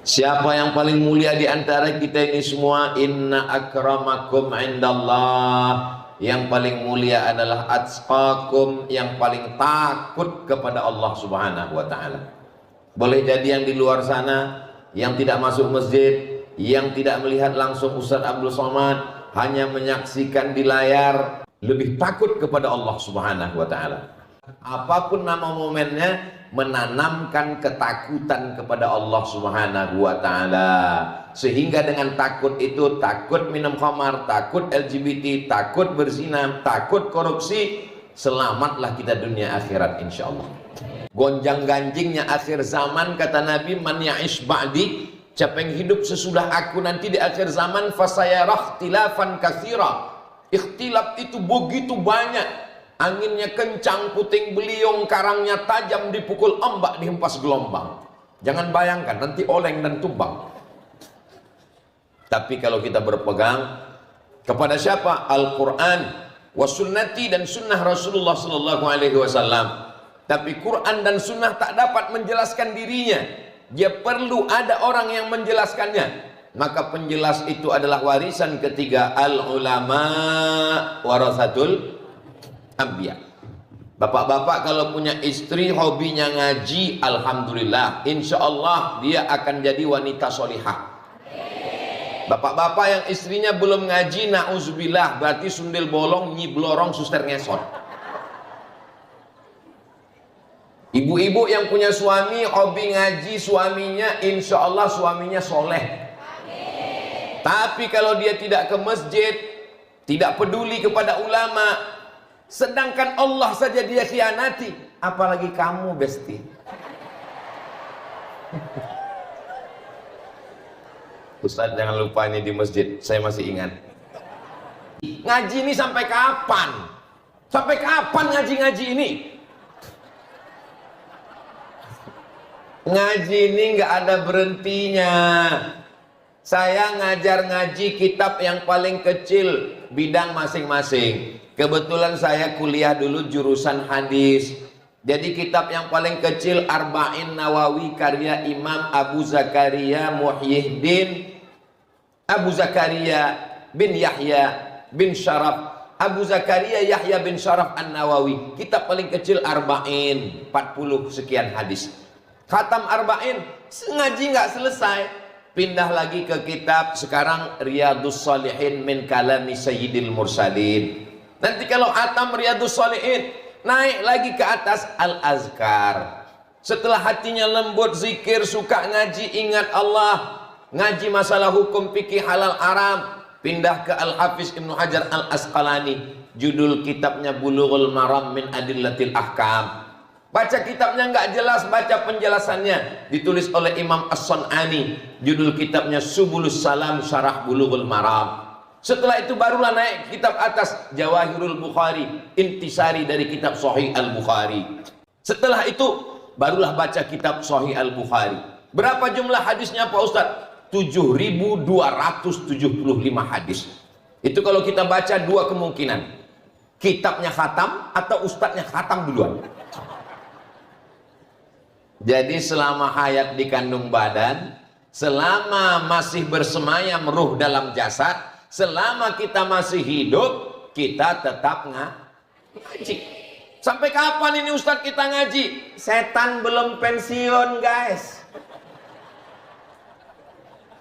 Siapa yang paling mulia di antara kita ini semua? Inna akramakum indallah. Yang paling mulia adalah atqakum, yang paling takut kepada Allah Subhanahu wa taala. Boleh jadi yang di luar sana, yang tidak masuk masjid, yang tidak melihat langsung Ustaz Abdul Somad, hanya menyaksikan di layar, lebih takut kepada Allah Subhanahu wa taala. Apapun nama momennya, menanamkan ketakutan kepada Allah Subhanahu wa taala. Sehingga dengan takut itu, takut minum khamar, takut LGBT, takut berzina, takut korupsi, selamatlah kita dunia akhirat insyaallah. Gonjang ganjingnya akhir zaman, kata Nabi, man ya'ish ba'di, siapa yang hidup sesudah aku nanti di akhir zaman, fasayarah ikhtilafan katsira. Ikhtilaf itu begitu banyak. Anginnya kencang, puting beliung, karangnya tajam, dipukul ombak, dihempas gelombang. Jangan bayangkan nanti oleng dan tumbang. Tapi kalau kita berpegang kepada siapa? Al-Quran wa sunnati, dan sunnah Rasulullah sallallahu alaihi wasallam. Tapi Quran dan sunnah tak dapat menjelaskan dirinya. Dia perlu ada orang yang menjelaskannya. Maka penjelas itu adalah warisan ketiga, al-ulama warasatul anbiya. Bapak-bapak kalau punya istri hobinya ngaji, alhamdulillah, insya Allah dia akan jadi wanita solihah. Bapak-bapak yang istrinya belum ngaji, na'udzubillah, berarti sundel bolong, nyi blorong, suster ngesot. Ibu-ibu yang punya suami hobi ngaji, suaminya insya Allah suaminya soleh. Tapi kalau dia tidak ke masjid, tidak peduli kepada ulama, sedangkan Allah saja dia khianati, apalagi kamu, besti. Ustaz jangan lupa ini di masjid, saya masih ingat. Ngaji ini sampai kapan? Sampai kapan ngaji-ngaji ini? Ngaji ini nggak ada berhentinya. Saya ngajar ngaji kitab yang paling kecil, bidang masing-masing. Kebetulan saya kuliah dulu jurusan hadis. Jadi kitab yang paling kecil Arba'in Nawawi karya Imam Abu Zakaria Muhyiddin Abu Zakaria bin Yahya bin Syaraf, Abu Zakaria Yahya bin Syaraf An-Nawawi. Kitab paling kecil Arba'in, 40 sekian hadis. Khatam Arba'in, ngaji nggak selesai. Pindah lagi ke kitab sekarang Riyadus Shalihin min kalami Sayyidil Mursalin. Nanti kalau atam Riyadus Shalihin, naik lagi ke atas Al-Azkar. Setelah hatinya lembut, zikir, suka ngaji, ingat Allah, ngaji masalah hukum fikih halal haram, pindah ke Al-Hafiz Ibnu Hajar Al-Asqalani. Judul kitabnya Bulughul Maram min Adillatil Ahkam. Baca kitabnya nggak jelas, baca penjelasannya, ditulis oleh Imam As-Sun'ani. Judul kitabnya Subulus Salam Syarah Bulughul Maram. Setelah itu barulah naik kitab atas Jawahirul Bukhari, intisari dari kitab Sahih Al-Bukhari. Setelah itu barulah baca kitab Sahih Al-Bukhari. Berapa jumlah hadisnya Pak Ustadz? 7.275 hadis. Itu kalau kita baca dua kemungkinan, kitabnya khatam atau ustadznya khatam duluan. Jadi selama hayat di kandung badan, selama masih bersemayam ruh dalam jasad, selama kita masih hidup, kita tetap ngaji. Sampai kapan ini Ustadz kita ngaji? Setan belum pensiun, guys.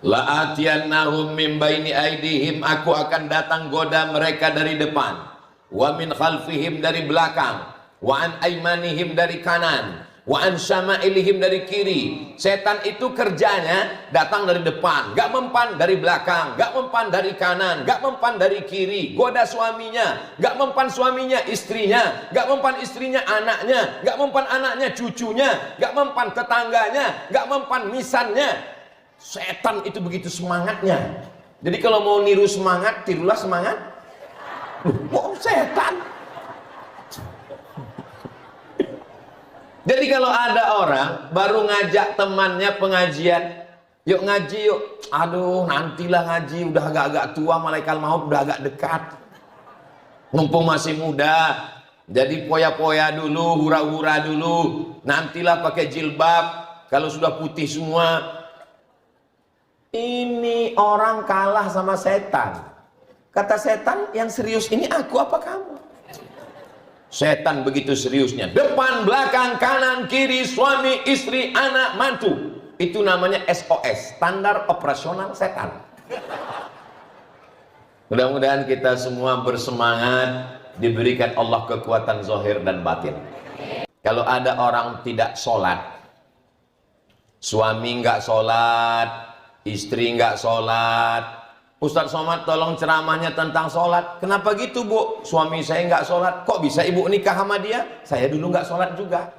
La'atiyannahum min baini aidihim, aku akan datang goda mereka dari depan, wa min khalfihim dari belakang, wa an aimanihim dari kanan, wa an syama'ilihim dari kiri. Setan itu kerjanya datang dari depan, gak mempan dari belakang, gak mempan dari kanan, gak mempan dari kiri. Goda suaminya, gak mempan suaminya istrinya, gak mempan istrinya anaknya, gak mempan anaknya cucunya, gak mempan tetangganya, gak mempan misannya. Setan itu begitu semangatnya. Jadi kalau mau niru semangat, tirulah semangat. Kok setan? Jadi kalau ada orang baru ngajak temannya pengajian, yuk ngaji yuk. Aduh, nantilah ngaji, udah agak-agak tua, malaikat maut udah agak dekat. Mumpung masih muda, jadi poya-poya dulu, hura-hura dulu. Nantilah pakai jilbab, kalau sudah putih semua. Ini orang kalah sama setan. Kata setan, yang serius ini aku apa kamu? Setan begitu seriusnya. Depan, belakang, kanan, kiri, suami, istri, anak, mantu. Itu namanya SOS, standar operasional setan. Mudah-mudahan kita semua bersemangat, diberikan Allah kekuatan zahir dan batin. Kalau ada orang tidak sholat, suami nggak sholat, istri nggak sholat, Ustadz Somad tolong ceramahnya tentang sholat. Kenapa gitu bu? Suami saya nggak sholat. Kok bisa ibu nikah sama dia? Saya dulu nggak sholat juga.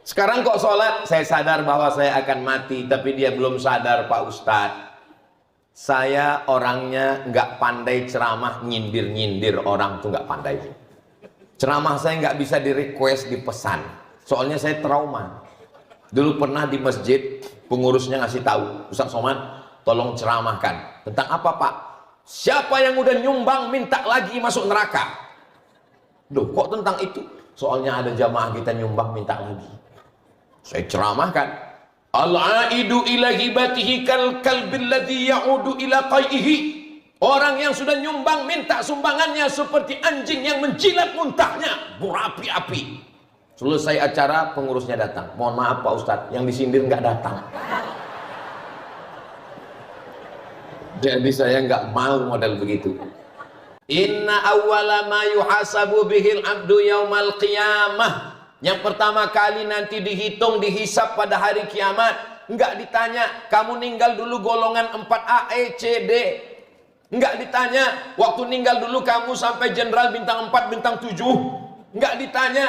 Sekarang kok sholat? Saya sadar bahwa saya akan mati. Tapi dia belum sadar Pak Ustadz. Saya orangnya nggak pandai ceramah, nyindir-nyindir orang tuh nggak pandai. Ceramah saya nggak bisa di request, dipesan. Soalnya saya trauma. Dulu pernah di masjid, pengurusnya ngasih tahu, Ustadz Somad, tolong ceramahkan. Tentang apa Pak? Siapa yang udah nyumbang minta lagi masuk neraka? Duh, kok tentang itu? Soalnya ada jamaah kita nyumbang minta lagi. Saya ceramahkan. Al-aidu ila hibatihi kal kalbil ladzi ya'udu ila qaihi. Orang yang sudah nyumbang minta sumbangannya seperti anjing yang menjilat muntahnya, berapi-api. Selesai acara, pengurusnya datang. Mohon maaf Pak Ustadz, yang disindir nggak datang. Jadi saya nggak mau model begitu. Inna awwala ma yuhasabu bihil abdu yaumal qiyamah. Yang pertama kali nanti dihitung, dihisap pada hari kiamat. Nggak ditanya, kamu ninggal dulu golongan 4A, E, C, D. Nggak ditanya, waktu ninggal dulu kamu sampai jenderal bintang 4, bintang 7. Nggak ditanya,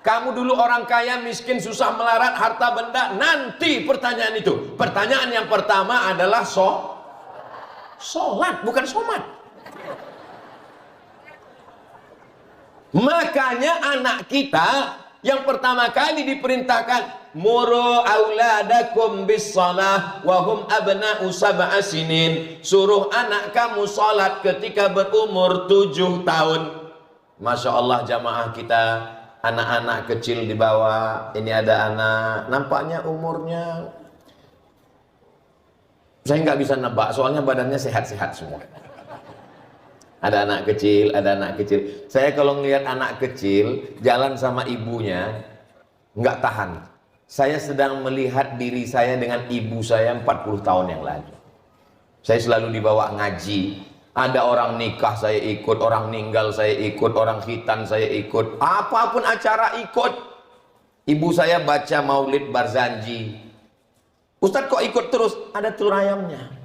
kamu dulu orang kaya, miskin, susah melarat, harta benda. Nanti pertanyaan itu. Pertanyaan yang pertama adalah sholat, bukan somat. Makanya anak kita yang pertama kali diperintahkan, muru auladakum bis shalah wa hum abna'u sab'a sinin. Suruh anak kamu salat ketika berumur 7 tahun. Masya Allah jamaah kita, anak-anak kecil di bawah. Ini ada anak, nampaknya umurnya, saya nggak bisa nebak, soalnya badannya sehat-sehat semua. Ada anak kecil, ada anak kecil. Saya kalau ngelihat anak kecil jalan sama ibunya, nggak tahan. Saya sedang melihat diri saya dengan ibu saya 40 tahun yang lalu. Saya selalu dibawa ngaji. Ada orang nikah saya ikut, orang meninggal saya ikut, orang khitan saya ikut. Apapun acara ikut. Ibu saya baca Maulid Barzanji. Ustadz kok ikut terus? Ada telur ayamnya.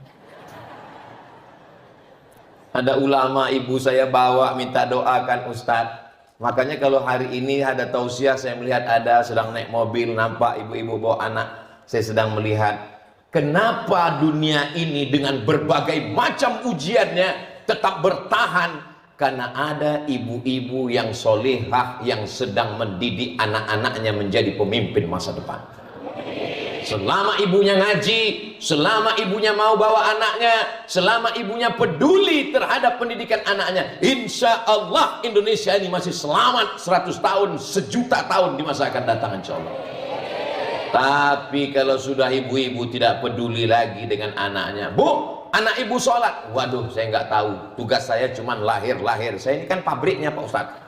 Ada ulama ibu saya bawa minta doakan Ustadz. Makanya kalau hari ini ada tausiah, saya melihat ada sedang naik mobil, nampak ibu-ibu bawa anak. Saya sedang melihat kenapa dunia ini dengan berbagai macam ujiannya tetap bertahan. Karena ada ibu-ibu yang solehah yang sedang mendidik anak-anaknya menjadi pemimpin masa depan. Selama ibunya ngaji, selama ibunya mau bawa anaknya, selama ibunya peduli terhadap pendidikan anaknya, insya Allah Indonesia ini masih selamat 100 tahun, 1.000.000 tahun di masa akan datang insya Allah. Tapi kalau sudah ibu-ibu tidak peduli lagi dengan anaknya, bu, anak ibu sholat, waduh saya nggak tahu, tugas saya cuma lahir-lahir, saya ini kan pabriknya Pak Ustadz.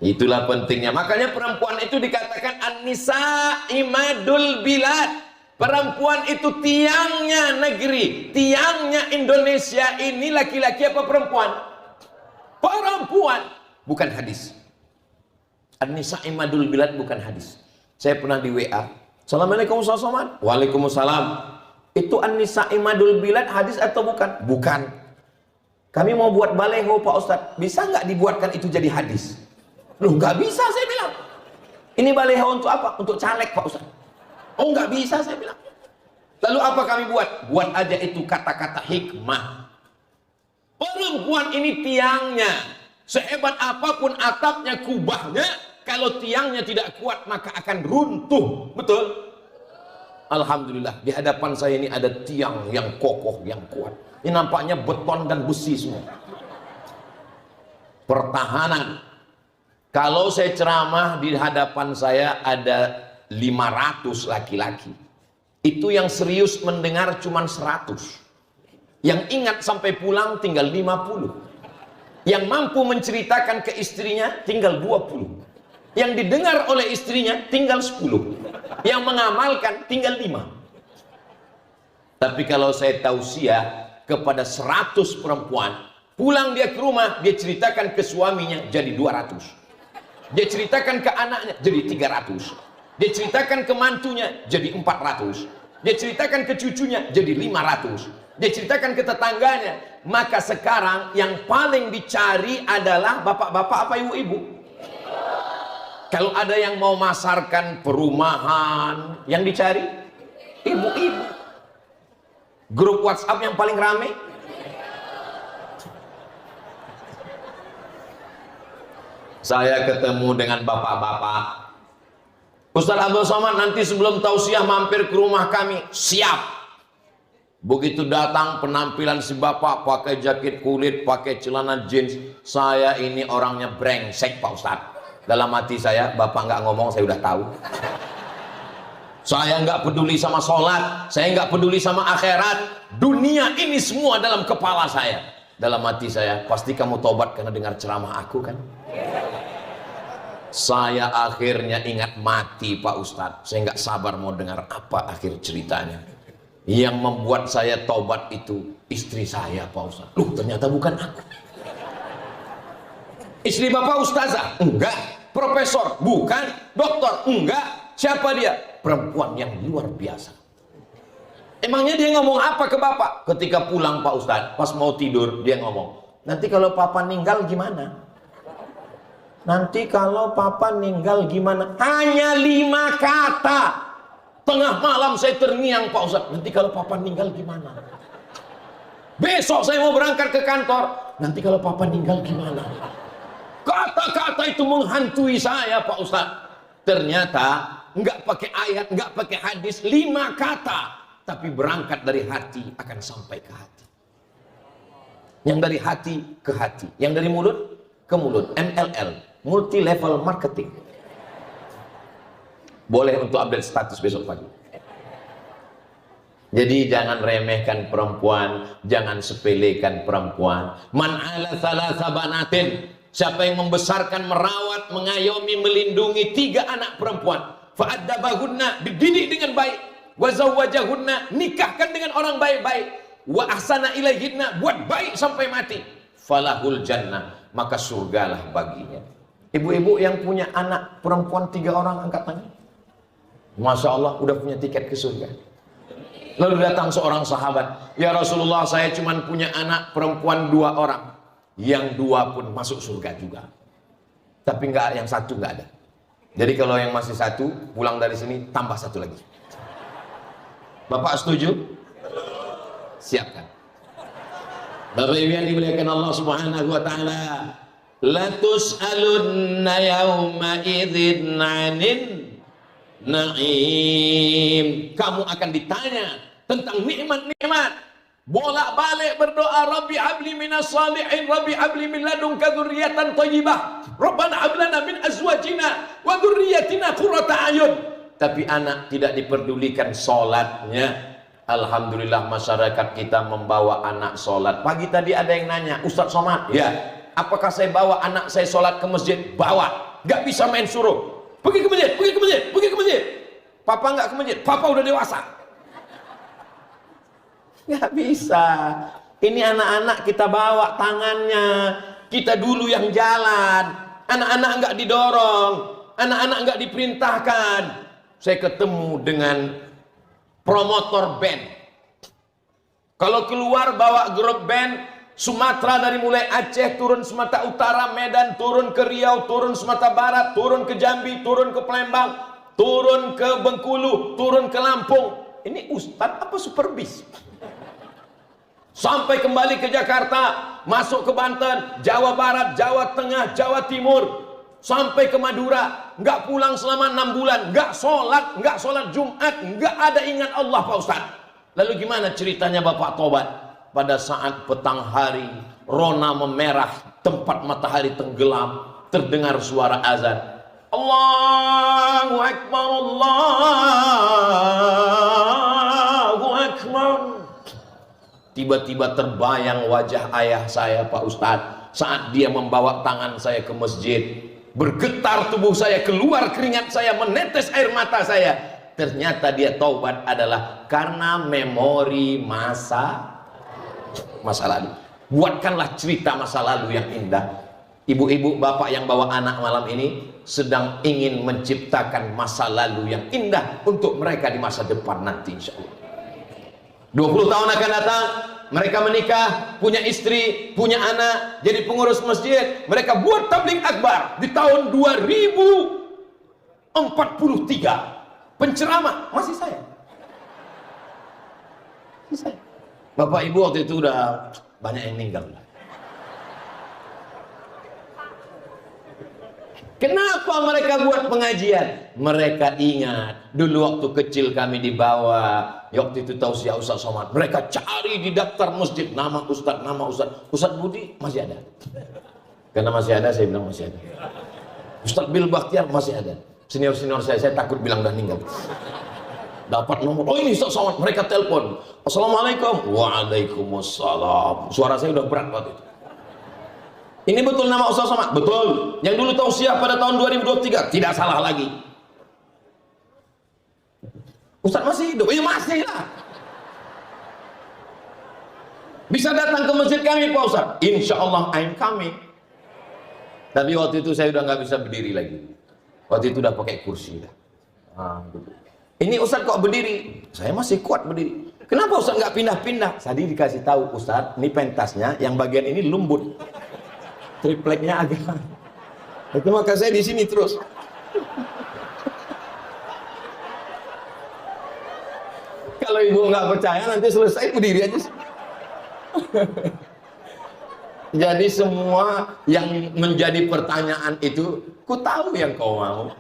Itulah pentingnya. Makanya perempuan itu dikatakan an-nisa imadul bilad. Perempuan itu tiangnya negeri, tiangnya Indonesia. Ini laki-laki apa perempuan? Perempuan, bukan hadis. An-nisa imadul bilad bukan hadis. Saya pernah di WA. Assalamualaikum Ustaz Somad. Waalaikumsalam. Itu an-nisa imadul bilad hadis atau bukan? Bukan. Kami mau buat baleho Pak Ustadz. Bisa nggak dibuatkan itu jadi hadis? Loh nggak bisa saya bilang. Ini baleho untuk apa? Untuk caleg Pak Ustaz. Oh nggak bisa saya bilang. Lalu apa kami buat? Buat aja itu kata-kata hikmah. Perempuan ini tiangnya. Sehebat apapun atapnya, kubahnya, kalau tiangnya tidak kuat maka akan runtuh. Betul? Alhamdulillah di hadapan saya ini ada tiang yang kokoh, yang kuat. Ini nampaknya beton dan besi semua. Pertahanan. Kalau saya ceramah di hadapan saya ada 500 laki-laki. Itu yang serius mendengar cuma 100. Yang ingat sampai pulang tinggal 50. Yang mampu menceritakan ke istrinya tinggal 20. Yang didengar oleh istrinya tinggal 10. Yang mengamalkan tinggal 5. Tapi kalau saya tausiah kepada 100 perempuan, pulang dia ke rumah, dia ceritakan ke suaminya jadi 200. Dia ceritakan ke anaknya jadi 300. Dia ceritakan ke mantunya jadi 400. Dia ceritakan ke cucunya jadi 500. Dia ceritakan ke tetangganya. Maka sekarang yang paling dicari adalah bapak-bapak apa ibu-ibu. Kalau ada yang mau masarkan perumahan, yang dicari ibu-ibu. Grup WhatsApp yang paling rame, saya ketemu dengan bapak-bapak. Ustaz Abdul Somad, nanti sebelum tausiah mampir ke rumah kami. Siap. Begitu datang penampilan si bapak pakai jaket kulit, pakai celana jeans. Saya ini orangnya brengsek Pak Ustaz. Dalam hati saya, bapak nggak ngomong saya udah tahu. Saya nggak peduli sama sholat, saya nggak peduli sama akhirat. Dunia ini semua dalam kepala saya. Dalam hati saya, pasti kamu tobat karena dengar ceramah aku kan? Saya akhirnya ingat mati Pak Ustadz. Saya nggak sabar mau dengar apa akhir ceritanya. Yang membuat saya tobat itu istri saya Pak Ustadz. Loh, ternyata bukan aku. Istri bapak ustazah? Enggak. Profesor? Bukan. Doktor? Enggak. Siapa dia? Perempuan yang luar biasa. Emangnya dia ngomong apa ke bapak? Ketika pulang Pak Ustadz, pas mau tidur dia ngomong, nanti kalau papa meninggal gimana? Nanti kalau papa meninggal gimana? Hanya 5 kata. Tengah malam saya terngiang Pak Ustadz, nanti kalau papa meninggal gimana? Besok saya mau berangkat ke kantor, nanti kalau papa meninggal gimana? Kata-kata itu menghantui saya Pak Ustadz. Ternyata nggak pakai ayat, nggak pakai hadis, 5 kata, tapi berangkat dari hati akan sampai ke hati. Yang dari hati ke hati, yang dari mulut ke mulut. MLL, multi level marketing. Boleh untuk update status besok pagi. Jadi jangan remehkan perempuan, jangan sepelekan perempuan. Man ala thalatha banatin, siapa yang membesarkan, merawat, mengayomi, melindungi 3 anak perempuan, fa'addabahunna, dididik dengan baik, wa zawwajahunna, nikahkan dengan orang baik-baik, wa ahsana ilaihinna, buat baik sampai mati, falahul jannah, maka surgalah baginya. Ibu-ibu yang punya anak perempuan 3 orang angkat tangan. Masya Allah, udah punya tiket ke surga. Lalu datang seorang sahabat, ya Rasulullah, saya cuma punya anak perempuan 2 orang. Yang 2 pun masuk surga juga, tapi yang 1 nggak ada. Jadi kalau yang masih 1 pulang dari sini tambah 1 lagi. Bapak setuju? Siapkan. Bapak Ibu yang dimuliakan Allah Subhanahu wa taala, la tus'alunna yauma idzin 'anin na'im. Kamu akan ditanya tentang nikmat-nikmat. Bolak-balik berdoa, Rabbi habli minas salihin, Rabbi habli min ladunka dzurriyyatan thayyibah, Rabbana hab lana min azwajina wa dzurriyyatina qurrata a'yun. Tapi anak tidak diperdulikan sholatnya. Alhamdulillah masyarakat kita membawa anak sholat. Pagi tadi ada yang nanya, Ustaz Somad, ya, apakah saya bawa anak saya sholat ke masjid? Bawa. Gak bisa main suruh. Pergi ke masjid, pergi ke masjid, pergi ke masjid. Papa nggak ke masjid, papa udah dewasa. Nggak bisa. Ini anak-anak kita bawa tangannya, kita dulu yang jalan. Anak-anak nggak didorong, anak-anak nggak diperintahkan. Saya ketemu dengan promotor band. Kalau keluar bawa grup band Sumatera, dari mulai Aceh turun Sumatera Utara, Medan turun ke Riau, turun Sumatera Barat, turun ke Jambi, turun ke Palembang, turun ke Bengkulu, turun ke Lampung. Ini ustadz apa super bis? Sampai kembali ke Jakarta, masuk ke Banten, Jawa Barat, Jawa Tengah, Jawa Timur, sampai ke Madura, nggak pulang selama 6 bulan, nggak sholat Jumat, nggak ada ingat Allah Pak Ustaz. Lalu gimana ceritanya Bapak tobat? Pada saat petang hari, rona memerah, tempat matahari tenggelam, terdengar suara azan. Allahu Akbar, Allahu Akbar. Tiba-tiba terbayang wajah ayah saya Pak Ustadz saat dia membawa tangan saya ke masjid. Bergetar tubuh saya, keluar keringat saya, menetes air mata saya. Ternyata dia taubat adalah karena memori masa lalu. Buatkanlah cerita masa lalu yang indah. Ibu-ibu, bapak yang bawa anak malam ini sedang ingin menciptakan masa lalu yang indah untuk mereka di masa depan nanti, insya Allah. 20 tahun akan datang, mereka menikah, punya istri, punya anak, jadi pengurus masjid. Mereka buat tabligh akbar di tahun 2043. Penceramah masih saya. Bapak ibu waktu itu udah banyak yang meninggal. Kenapa mereka buat pengajian? Mereka ingat dulu waktu kecil kami dibawa, waktu itu tausiah Ustaz Somad. Mereka cari di daftar masjid nama Ustaz, Ustaz Budi masih ada. Karena masih ada, saya bilang masih ada. Ustaz Bil Bakhtiar masih ada. Senior-senior saya takut bilang udah meninggal. Dapat nomor, oh ini Ustaz Somad, mereka telepon. Assalamualaikum. Waalaikumsalam. Suara saya udah berat waktu itu. Ini betul nama Ustaz Somad? Betul. Yang dulu tausiah pada tahun 2023? Tidak salah lagi. Ustaz masih hidup? Iya masih lah. Bisa datang ke masjid kami Pak Ustaz? Insya Allah I'm coming. Tapi waktu itu saya udah nggak bisa berdiri lagi. Waktu itu udah pakai kursi dah. Ini Ustaz kok berdiri? Saya masih kuat berdiri. Kenapa Ustaz nggak pindah-pindah? Tadi dikasih tahu Ustaz, ini pentasnya yang bagian ini lembut. Tripleknya agak. Itu maka saya di sini terus. Kalau ibu nggak percaya nanti selesai berdiri aja. Jadi semua yang menjadi pertanyaan itu, ku tahu yang kau mau.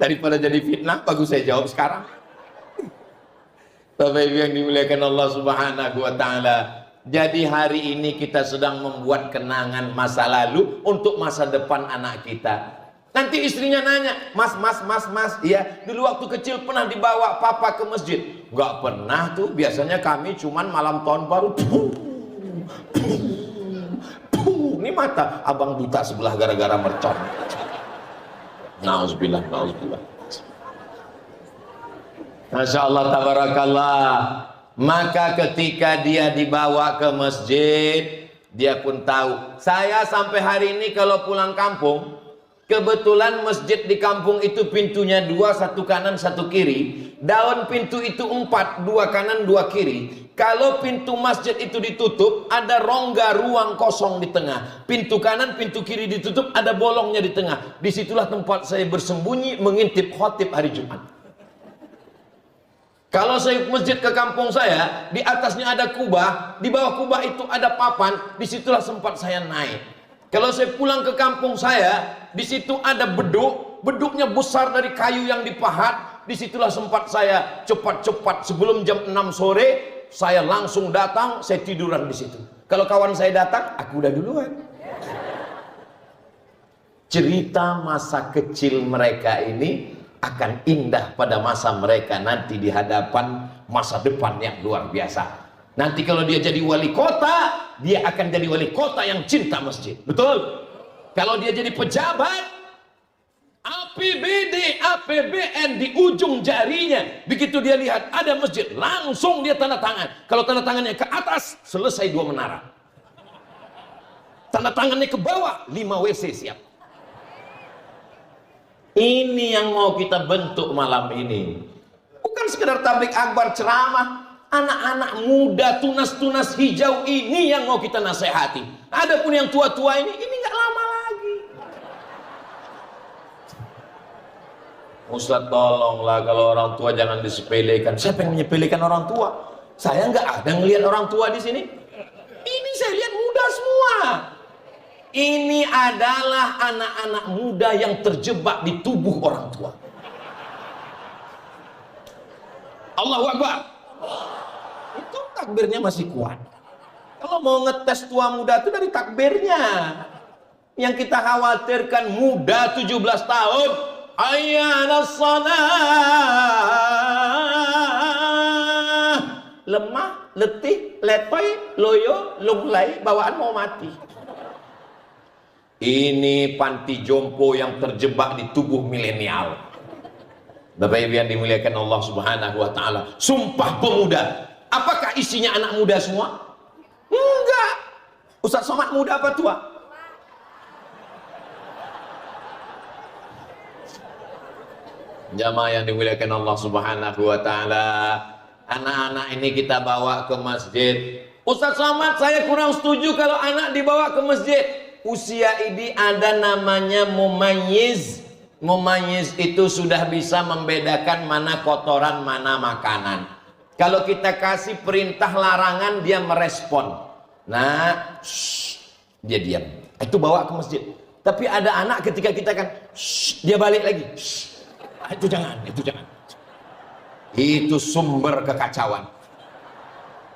Daripada jadi fitnah, bagus saya jawab sekarang. Bapak Ibu yang dimuliakan Allah Subhanahu wa Ta'ala. Jadi hari ini kita sedang membuat kenangan masa lalu untuk masa depan anak kita. Nanti istrinya nanya, mas, ya dulu waktu kecil pernah dibawa papa ke masjid? Nggak pernah tuh, biasanya kami cuman malam tahun baru. Ini mata abang buta sebelah gara-gara mercon. Nauzubillah. Masya Allah, tabarakallah. Maka ketika dia dibawa ke masjid, dia pun tahu. Saya sampai hari ini kalau pulang kampung, kebetulan masjid di kampung itu pintunya 2, 1 kanan 1 kiri. Daun pintu itu 4, 2 kanan 2 kiri. Kalau pintu masjid itu ditutup, ada rongga ruang kosong di tengah. Pintu kanan, pintu kiri ditutup, ada bolongnya di tengah. Disitulah tempat saya bersembunyi mengintip khotib hari Jumat. Kalau saya masjid ke kampung saya, di atasnya ada kubah, di bawah kubah itu ada papan, disitulah sempat saya naik. Kalau saya pulang ke kampung saya, di situ ada beduk, beduknya besar dari kayu yang dipahat, disitulah sempat saya cepat-cepat sebelum jam 6 sore, saya langsung datang, saya tiduran di situ. Kalau kawan saya datang, aku udah duluan. Cerita masa kecil mereka ini akan indah pada masa mereka nanti di hadapan masa depan yang luar biasa. Nanti kalau dia jadi wali kota, dia akan jadi wali kota yang cinta masjid. Betul? Kalau dia jadi pejabat, APBD, APBN di ujung jarinya. Begitu dia lihat ada masjid, langsung dia tanda tangan. Kalau tanda tangannya ke atas, selesai 2 menara. Tanda tangannya ke bawah, 5 WC siap. Ini yang mau kita bentuk malam ini. Bukan sekedar tabligh akbar ceramah. Anak-anak muda tunas-tunas hijau ini yang mau kita nasihati. Adapun yang tua-tua ini nggak lama lagi. Ustaz tolonglah, kalau orang tua jangan disepelekan. Siapa yang menyepelekan orang tua? Saya nggak ada ngelihat orang tua di sini. Ini saya lihat muda semua. Ini adalah anak-anak muda yang terjebak di tubuh orang tua. Allahu Akbar. Itu takbirnya masih kuat. Kalau mau ngetes tua muda itu dari takbirnya. Yang kita khawatirkan muda 17 tahun, ayyanas salah, lemah, letih, letoy, loyo, lunglai, bawaan mau mati. Ini panti jompo yang terjebak di tubuh milenial. Bapak Ibu yang dimuliakan Allah Subhanahu wa taala. Sumpah Pemuda. Apakah isinya anak muda semua? Enggak. Ustaz Somad muda apa tua? Jamaah yang dimuliakan Allah Subhanahu wa taala. Anak-anak ini kita bawa ke masjid. Ustaz Somad, saya kurang setuju kalau anak dibawa ke masjid. Usia ini ada namanya mumayyiz. Mumayyiz itu sudah bisa membedakan mana kotoran, mana makanan. Kalau kita kasih perintah larangan, dia merespon. Nah, dia diam. Itu bawa ke masjid. Tapi ada anak ketika kita kan, dia balik lagi. Itu jangan, itu jangan. Itu sumber kekacauan.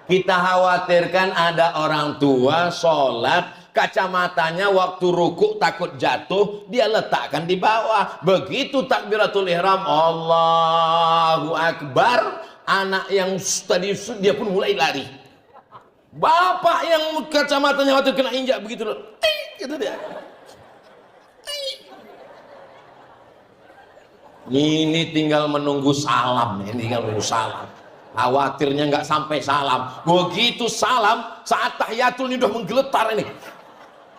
Kita khawatirkan ada orang tua sholat, kacamatanya waktu rukuk takut jatuh, dia letakkan di bawah. Begitu takbiratul ihram, Allahu Akbar, anak yang tadi dia pun mulai lari. Bapak yang kacamatanya waktu kena injak begitu loh, gitu dia. Ini tinggal menunggu salam, ini tinggal menunggu salam. Khawatirnya nggak sampai salam. Begitu salam, saat tahiyatul ini udah menggeletar ini.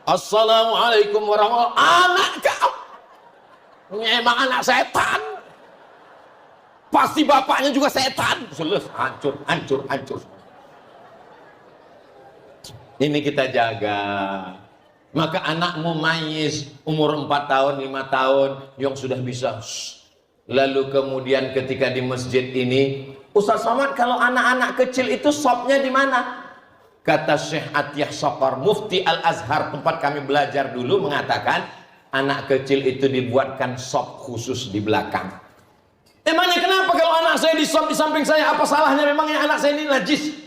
Assalamualaikum warahmatullahi wabarakatuh. Anak kau, memang anak setan. Pasti bapaknya juga setan. Selesai, hancur, hancur, hancur. Ini kita jaga. Maka anak mumayyiz umur 4 tahun, 5 tahun yang sudah bisa. Lalu kemudian ketika di masjid ini, Ustaz Somad, kalau anak-anak kecil itu sopnya di mana? Kata Syekh Atiyah Saqar, Mufti Al-Azhar, tempat kami belajar dulu, mengatakan anak kecil itu dibuatkan sop khusus di belakang. Emangnya kenapa kalau anak saya di sop di samping saya? Apa salahnya? Memangnya anak saya ini najis?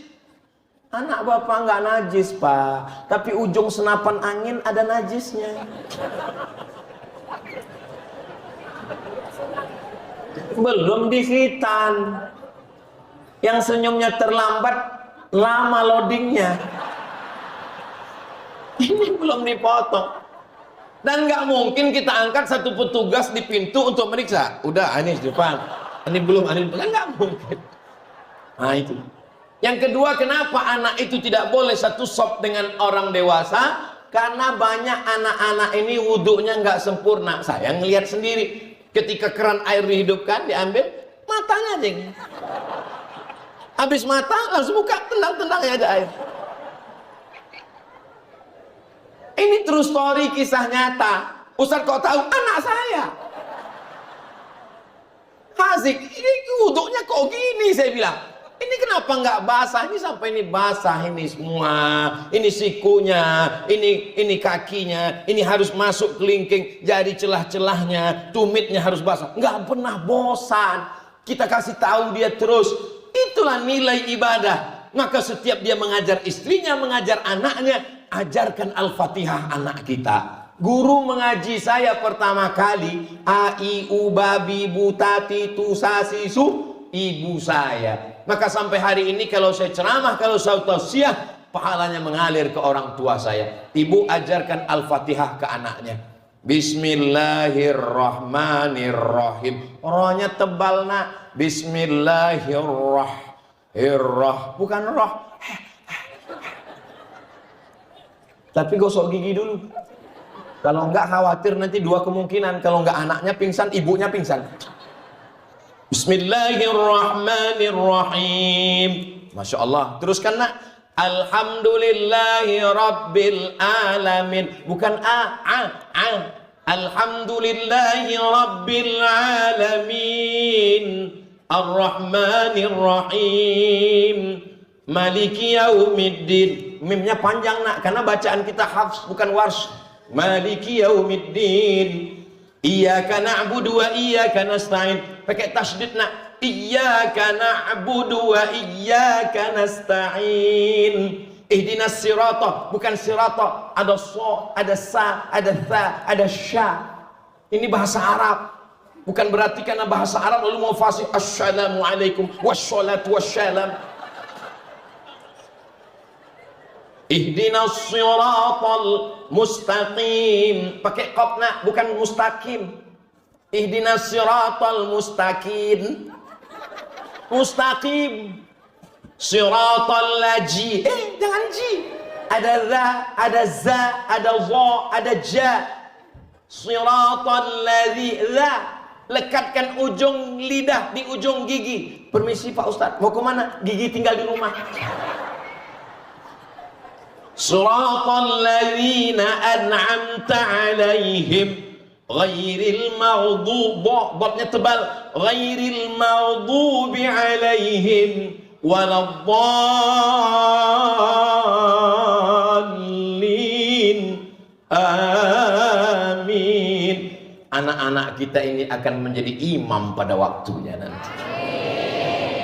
Anak bapak nggak najis, Pak. Tapi ujung senapan angin ada najisnya. Belum di khitan. Yang senyumnya terlambat, lama loadingnya. Ini belum dipotong. Dan nggak mungkin kita angkat satu petugas di pintu untuk meriksa. Udah, ini di depan. Ini belum, ini belum. Nggak mungkin. Nah itu. Yang kedua, kenapa anak itu tidak boleh satu sop dengan orang dewasa? Karena banyak anak-anak ini wudhunya nggak sempurna. Saya ngelihat sendiri. Ketika keran air dihidupkan, diambil, matanya jeng. Habis mata, langsung buka, tendang-tendang ya ada air. Ini true story, kisah nyata. Ustaz kok tahu? Anak saya. Hazik, ini wudhunya kok gini, saya bilang. Ini kenapa nggak basah? Ini sampai ini basah ini semua. Ini sikunya, ini kakinya, ini harus masuk kelingking, jadi celah-celahnya, tumitnya harus basah. Nggak pernah bosan. Kita kasih tahu dia terus. Itulah nilai ibadah. Maka setiap dia mengajar istrinya, mengajar anaknya, ajarkan Al-Fatihah anak kita. Guru mengaji saya pertama kali, a i u babi butati tu sasi su, ibu saya. Maka sampai hari ini kalau saya ceramah, kalau saya tausiah, pahalanya mengalir ke orang tua saya. Ibu ajarkan Al-Fatihah ke anaknya. Bismillahirrahmanirrahim. Rohnya tebal nak. Bismillahirrahmanirrahim. Bukan roh. Tapi gosok gigi dulu. Kalau enggak khawatir nanti dua kemungkinan. Kalau enggak anaknya pingsan, ibunya pingsan. Bismillahirrahmanirrahim. Masya Allah. Teruskan nak. Alhamdulillahi Rabbil Alamin. Bukan a. Alhamdulillahi Rabbil Alamin. Ar-Rahmanir-Rahim. Maliki Yaumiddin. Mimnya panjang nak. Karena bacaan kita hafs bukan warsh. Maliki Yaumiddin. Iyyaka na'budu wa iyyaka nasta'in. Pakai tasydid nak. Iyyaka na'budu wa iyyaka nasta'in. Ihdinas sirata, bukan sirata. Ada so, ada sa, ada tha, ada sya. Ini bahasa Arab. Bukan berarti karena bahasa Arab lalu mau fasih assalamualaikum wassalatu wassalam. Ihdinas siratal mustaqim, pakai qafna bukan mustaqim. Ihdinas siratal mustaqim. Mustaqim. Siratal laji. Jangan ji. Ada za, ada za, ada za, ada ja. Siratal ladzi za. Lekatkan ujung lidah di ujung gigi. Permisi Pak Ustadz, mau kemana? Gigi tinggal di rumah. Siratal ladzina an'amta alaihim ghairil maghdubi, dotnya tebal, ghairil maghdubi alaihim waladdallin. Amin. Anak-anak kita ini akan menjadi imam pada waktunya nanti.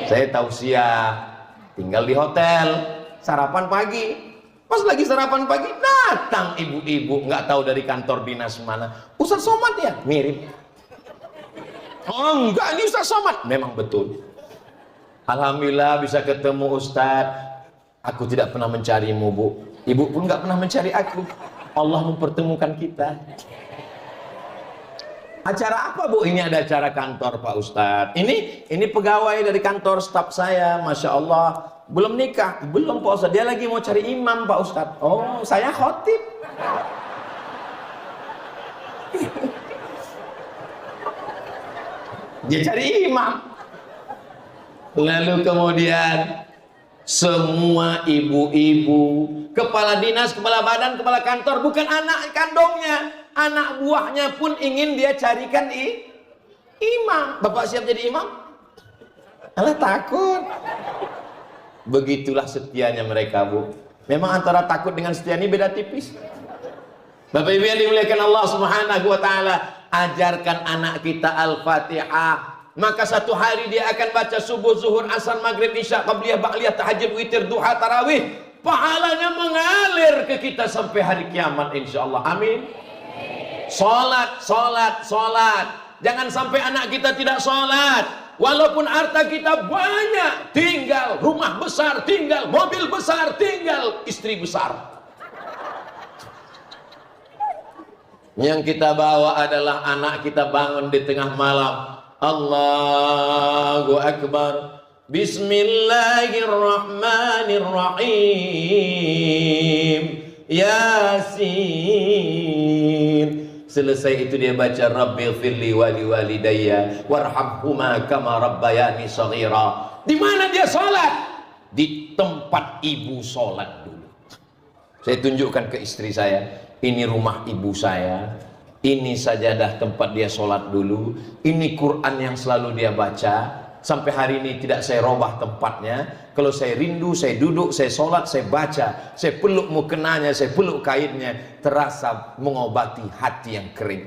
Saya tausiah, tinggal di hotel, sarapan pagi. Pas lagi sarapan pagi, datang ibu-ibu, nggak tahu dari kantor dinas mana. Ustaz Somad ya? Mirip. Oh enggak, ini Ustaz Somad. Memang betul. Alhamdulillah bisa ketemu Ustaz. Aku tidak pernah mencarimu, Bu. Ibu pun nggak pernah mencari aku. Allah mempertemukan kita. Acara apa, Bu? Ini ada acara kantor Pak Ustadz. Ini pegawai dari kantor staf saya, Masya Allah. Belum nikah? Belum Pak Ustadz. Dia lagi mau cari imam Pak Ustadz. Oh, saya khotib. Dia cari imam. Lalu kemudian semua ibu-ibu, kepala dinas, kepala badan, kepala kantor, bukan anak kandungnya, anak buahnya pun ingin dia carikan imam. Bapak siap jadi imam? Alah, takut. Begitulah setianya mereka, Bu. Memang antara takut dengan setia ini beda tipis. Bapak Ibu yang dimuliakan Allah Subhanahu wa taala, ajarkan anak kita Al-Fatihah. Maka satu hari dia akan baca subuh, zuhur, asar, maghrib, isya, qabliyah, ba'liyah, tahajud, witir, duha, tarawih. Pahalanya mengalir ke kita sampai hari kiamat insyaallah. Amin. Salat, salat, salat. Jangan sampai anak kita tidak salat. Walaupun harta kita banyak, tinggal rumah besar, tinggal mobil besar, tinggal istri besar. Yang kita bawa adalah anak kita bangun di tengah malam. Allahu Akbar. Bismillahirrahmanirrahim. Yasin. Selesai itu dia baca Rabbighfirli wa liwalidayya warhamhuma kama rabbayani shaghira. Di mana dia salat? Di tempat ibu salat dulu. Saya tunjukkan ke istri saya, ini rumah ibu saya. Ini sajadah tempat dia sholat dulu. Ini Quran yang selalu dia baca. Sampai hari ini tidak saya robah tempatnya. Kalau saya rindu, saya duduk, saya sholat, saya baca. Saya peluk mukenanya, saya peluk kainnya. Terasa mengobati hati yang kering.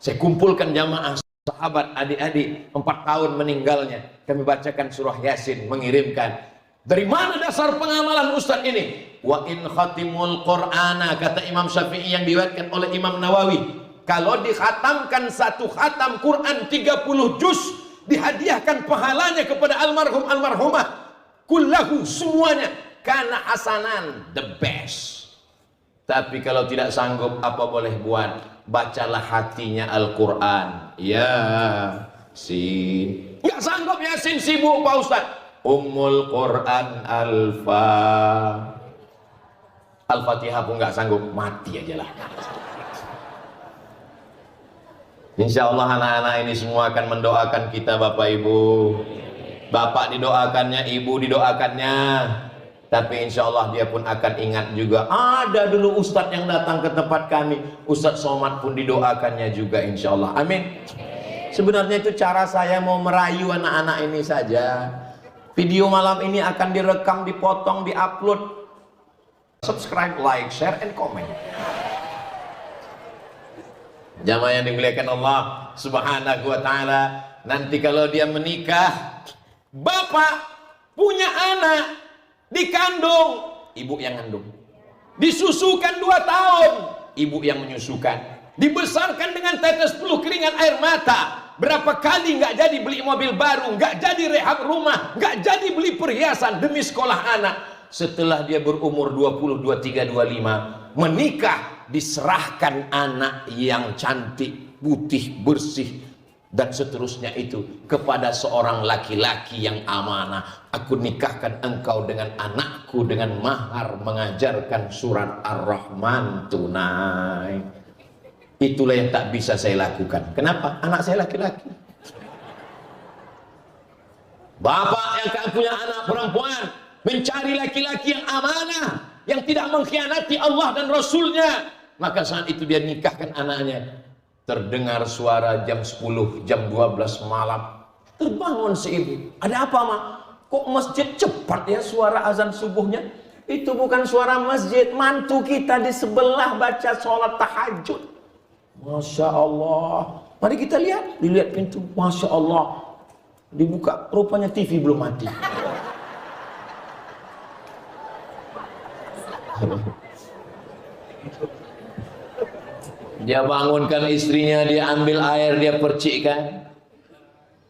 Saya kumpulkan jamaah sahabat, adik-adik, 4 tahun meninggalnya. Kami bacakan surah Yasin, mengirimkan. Dari mana dasar pengamalan Ustadz ini? Wa in khatimul Qur'ana, kata Imam Syafi'i yang diriwayatkan oleh Imam Nawawi. Kalau dikhatamkan satu khatam Quran 30 juz, dihadiahkan pahalanya kepada almarhum almarhumah kullahu, semuanya, karena hasanan, the best. Tapi kalau tidak sanggup, apa boleh buat? Bacalah hatinya Al-Quran. Yasin. Nggak sanggup Yasin, sibuk Pak Ustadz. Ummul Quran Al-Fatihah pun nggak sanggup, mati aja lah. Insya Allah anak-anak ini semua akan mendoakan kita Bapak Ibu. Bapak didoakannya, Ibu didoakannya. Tapi insya Allah dia pun akan ingat juga. Ada dulu Ustadz yang datang ke tempat kami. Ustadz Somad pun didoakannya juga insya Allah. Amin. Sebenarnya itu cara saya mau merayu anak-anak ini saja. Video malam ini akan direkam, dipotong, diupload. Subscribe, like, share, and comment. Jamaah yang dimuliakan Allah Subhanahu wa ta'ala, nanti kalau dia menikah, bapak punya anak dikandung, ibu yang ngandung. Disusukan 2 tahun, ibu yang menyusukan. Dibesarkan dengan tetes peluh keringat air mata. Berapa kali nggak jadi beli mobil baru, nggak jadi rehab rumah, nggak jadi beli perhiasan demi sekolah anak. Setelah dia berumur 20, 23, 25, menikah, diserahkan anak yang cantik, putih, bersih, dan seterusnya itu kepada seorang laki-laki yang amanah. Aku nikahkan engkau dengan anakku dengan mahar mengajarkan surat Ar-Rahman tunai. Itulah yang tak bisa saya lakukan. Kenapa? Anak saya laki-laki. Bapak yang tak punya anak perempuan mencari laki-laki yang amanah, yang tidak mengkhianati Allah dan Rasulnya. Maka saat itu dia nikahkan anaknya. Terdengar suara jam 10, jam 12 malam. Terbangun si ibu. Ada apa, Mak? Kok masjid cepat ya suara azan subuhnya? Itu bukan suara masjid, mantu kita di sebelah baca sholat tahajud. Masya Allah. Mari kita lihat. Dilihat pintu. Masya Allah. Dibuka. Rupanya TV belum mati. Dia bangunkan istrinya, dia ambil air, dia percikkan.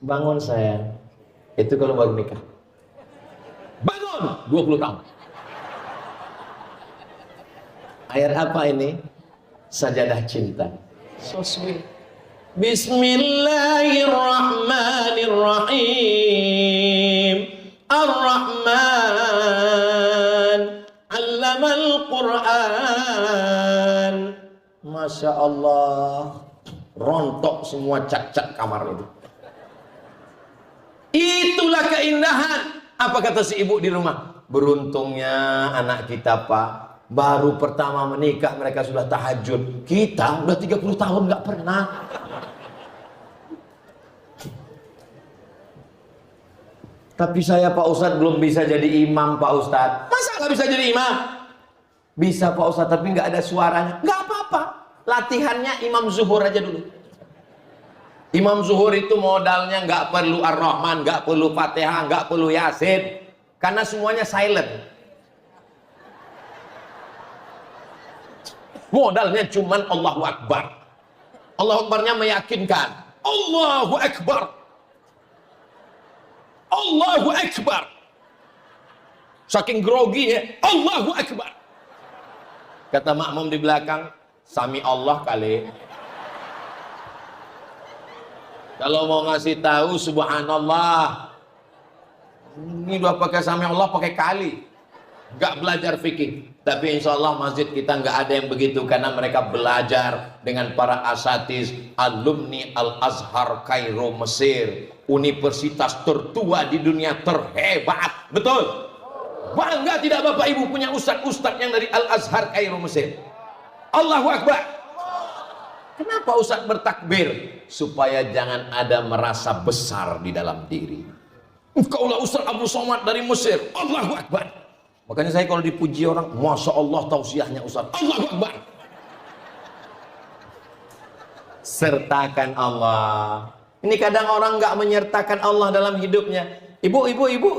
Bangun sayang. Itu kalau baru nikah. Bangun! 20 tahun. Air apa ini? Sajadah cinta. So sweet. Bismillahirrahmanirrahim. Ar-Rahman 'allamal Qur'an. Masya Allah. Rontok semua cat-cat kamar itu. Itulah keindahan. Apa kata si ibu di rumah? Beruntungnya anak kita, Pak. Baru pertama menikah mereka sudah tahajud. Kita udah 30 tahun nggak pernah. Tapi saya Pak Ustadz belum bisa jadi imam Pak Ustadz. Masa nggak bisa jadi imam? Bisa Pak Ustadz, tapi nggak ada suaranya. Nggak apa-apa. Latihannya imam zuhur aja dulu. Imam zuhur itu modalnya nggak perlu Ar-Rahman, nggak perlu Fatihah, nggak perlu Yasin. Karena semuanya silent. Modalnya cuman Allahu Akbar. Allahu Akbarnya meyakinkan. Allahu Akbar. Allahu Akbar. Saking grogi ya. Allahu Akbar. Kata makmum di belakang, Sami Allah kali. Kalau mau ngasih tahu Subhanallah. Ini udah pakai Sami Allah pakai kali. Gak belajar fikih. Tapi insya Allah masjid kita nggak ada yang begitu, karena mereka belajar dengan para asatiz alumni Al-Azhar Kairo Mesir, universitas tertua di dunia, terhebat. Betul? Bangga tidak Bapak Ibu punya ustadz-ustadz yang dari Al-Azhar Kairo Mesir? Allahu Akbar. Kenapa ustadz bertakbir? Supaya jangan ada merasa besar di dalam diri. Engkaulah Ustadz Abdul Somad dari Mesir. Allahu Akbar. Makanya saya kalau dipuji orang, Masya Allah tausiahnya Ustaz. Allahu Akbar. Sertakan Allah. Ini kadang orang nggak menyertakan Allah dalam hidupnya. Ibu,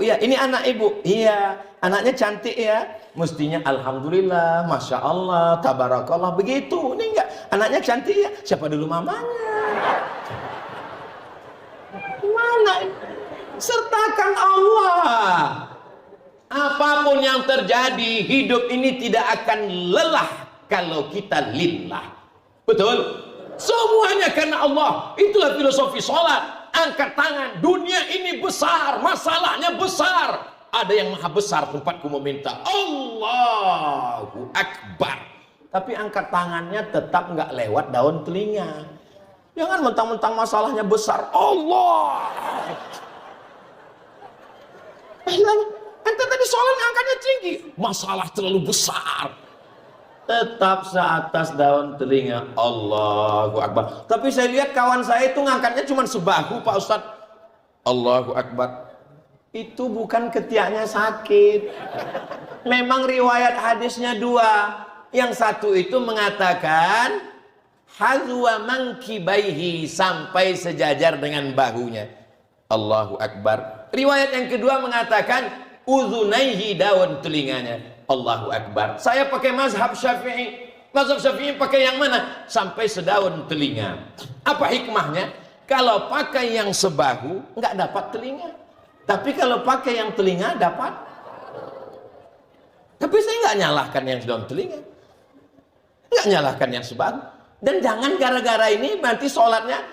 ya ini anak ibu. Iya, anaknya cantik ya. Mestinya Alhamdulillah, Masya Allah, Tabarakallah. Begitu, ini enggak. Anaknya cantik ya. Siapa dulu mamanya? Mana? Sertakan Allah. Apapun yang terjadi, hidup ini tidak akan lelah kalau kita lillah. Betul? Semuanya karena Allah. Itulah filosofi sholat. Angkat tangan. Dunia ini besar, masalahnya besar. Ada yang maha besar tempatku meminta. Allahu Akbar. Tapi angkat tangannya tetap nggak lewat daun telinga. Jangan mentang-mentang masalahnya besar. Allah. Ente tadi sholat angkatnya tinggi, masalah terlalu besar. Tetap seatas daun telinga. Allahu Akbar. Tapi saya lihat kawan saya itu ngangkatnya cuma sebahu Pak Ustadz. Allahu Akbar. Itu bukan ketiaknya sakit. Memang riwayat hadisnya dua. Yang satu itu mengatakan hazwa mankibaihi, sampai sejajar dengan bahunya. Allahu Akbar. Riwayat yang kedua mengatakan uzunaihi, daun telinganya. Allahu Akbar. Saya pakai mazhab Syafi'i. Mazhab Syafi'i pakai yang mana? Sampai sedaun telinga. Apa hikmahnya? Kalau pakai yang sebahu, nggak dapat telinga. Tapi kalau pakai yang telinga, dapat. Tapi saya nggak nyalahkan yang sedaun telinga. Nggak nyalahkan yang sebahu. Dan jangan gara-gara ini nanti sholatnya,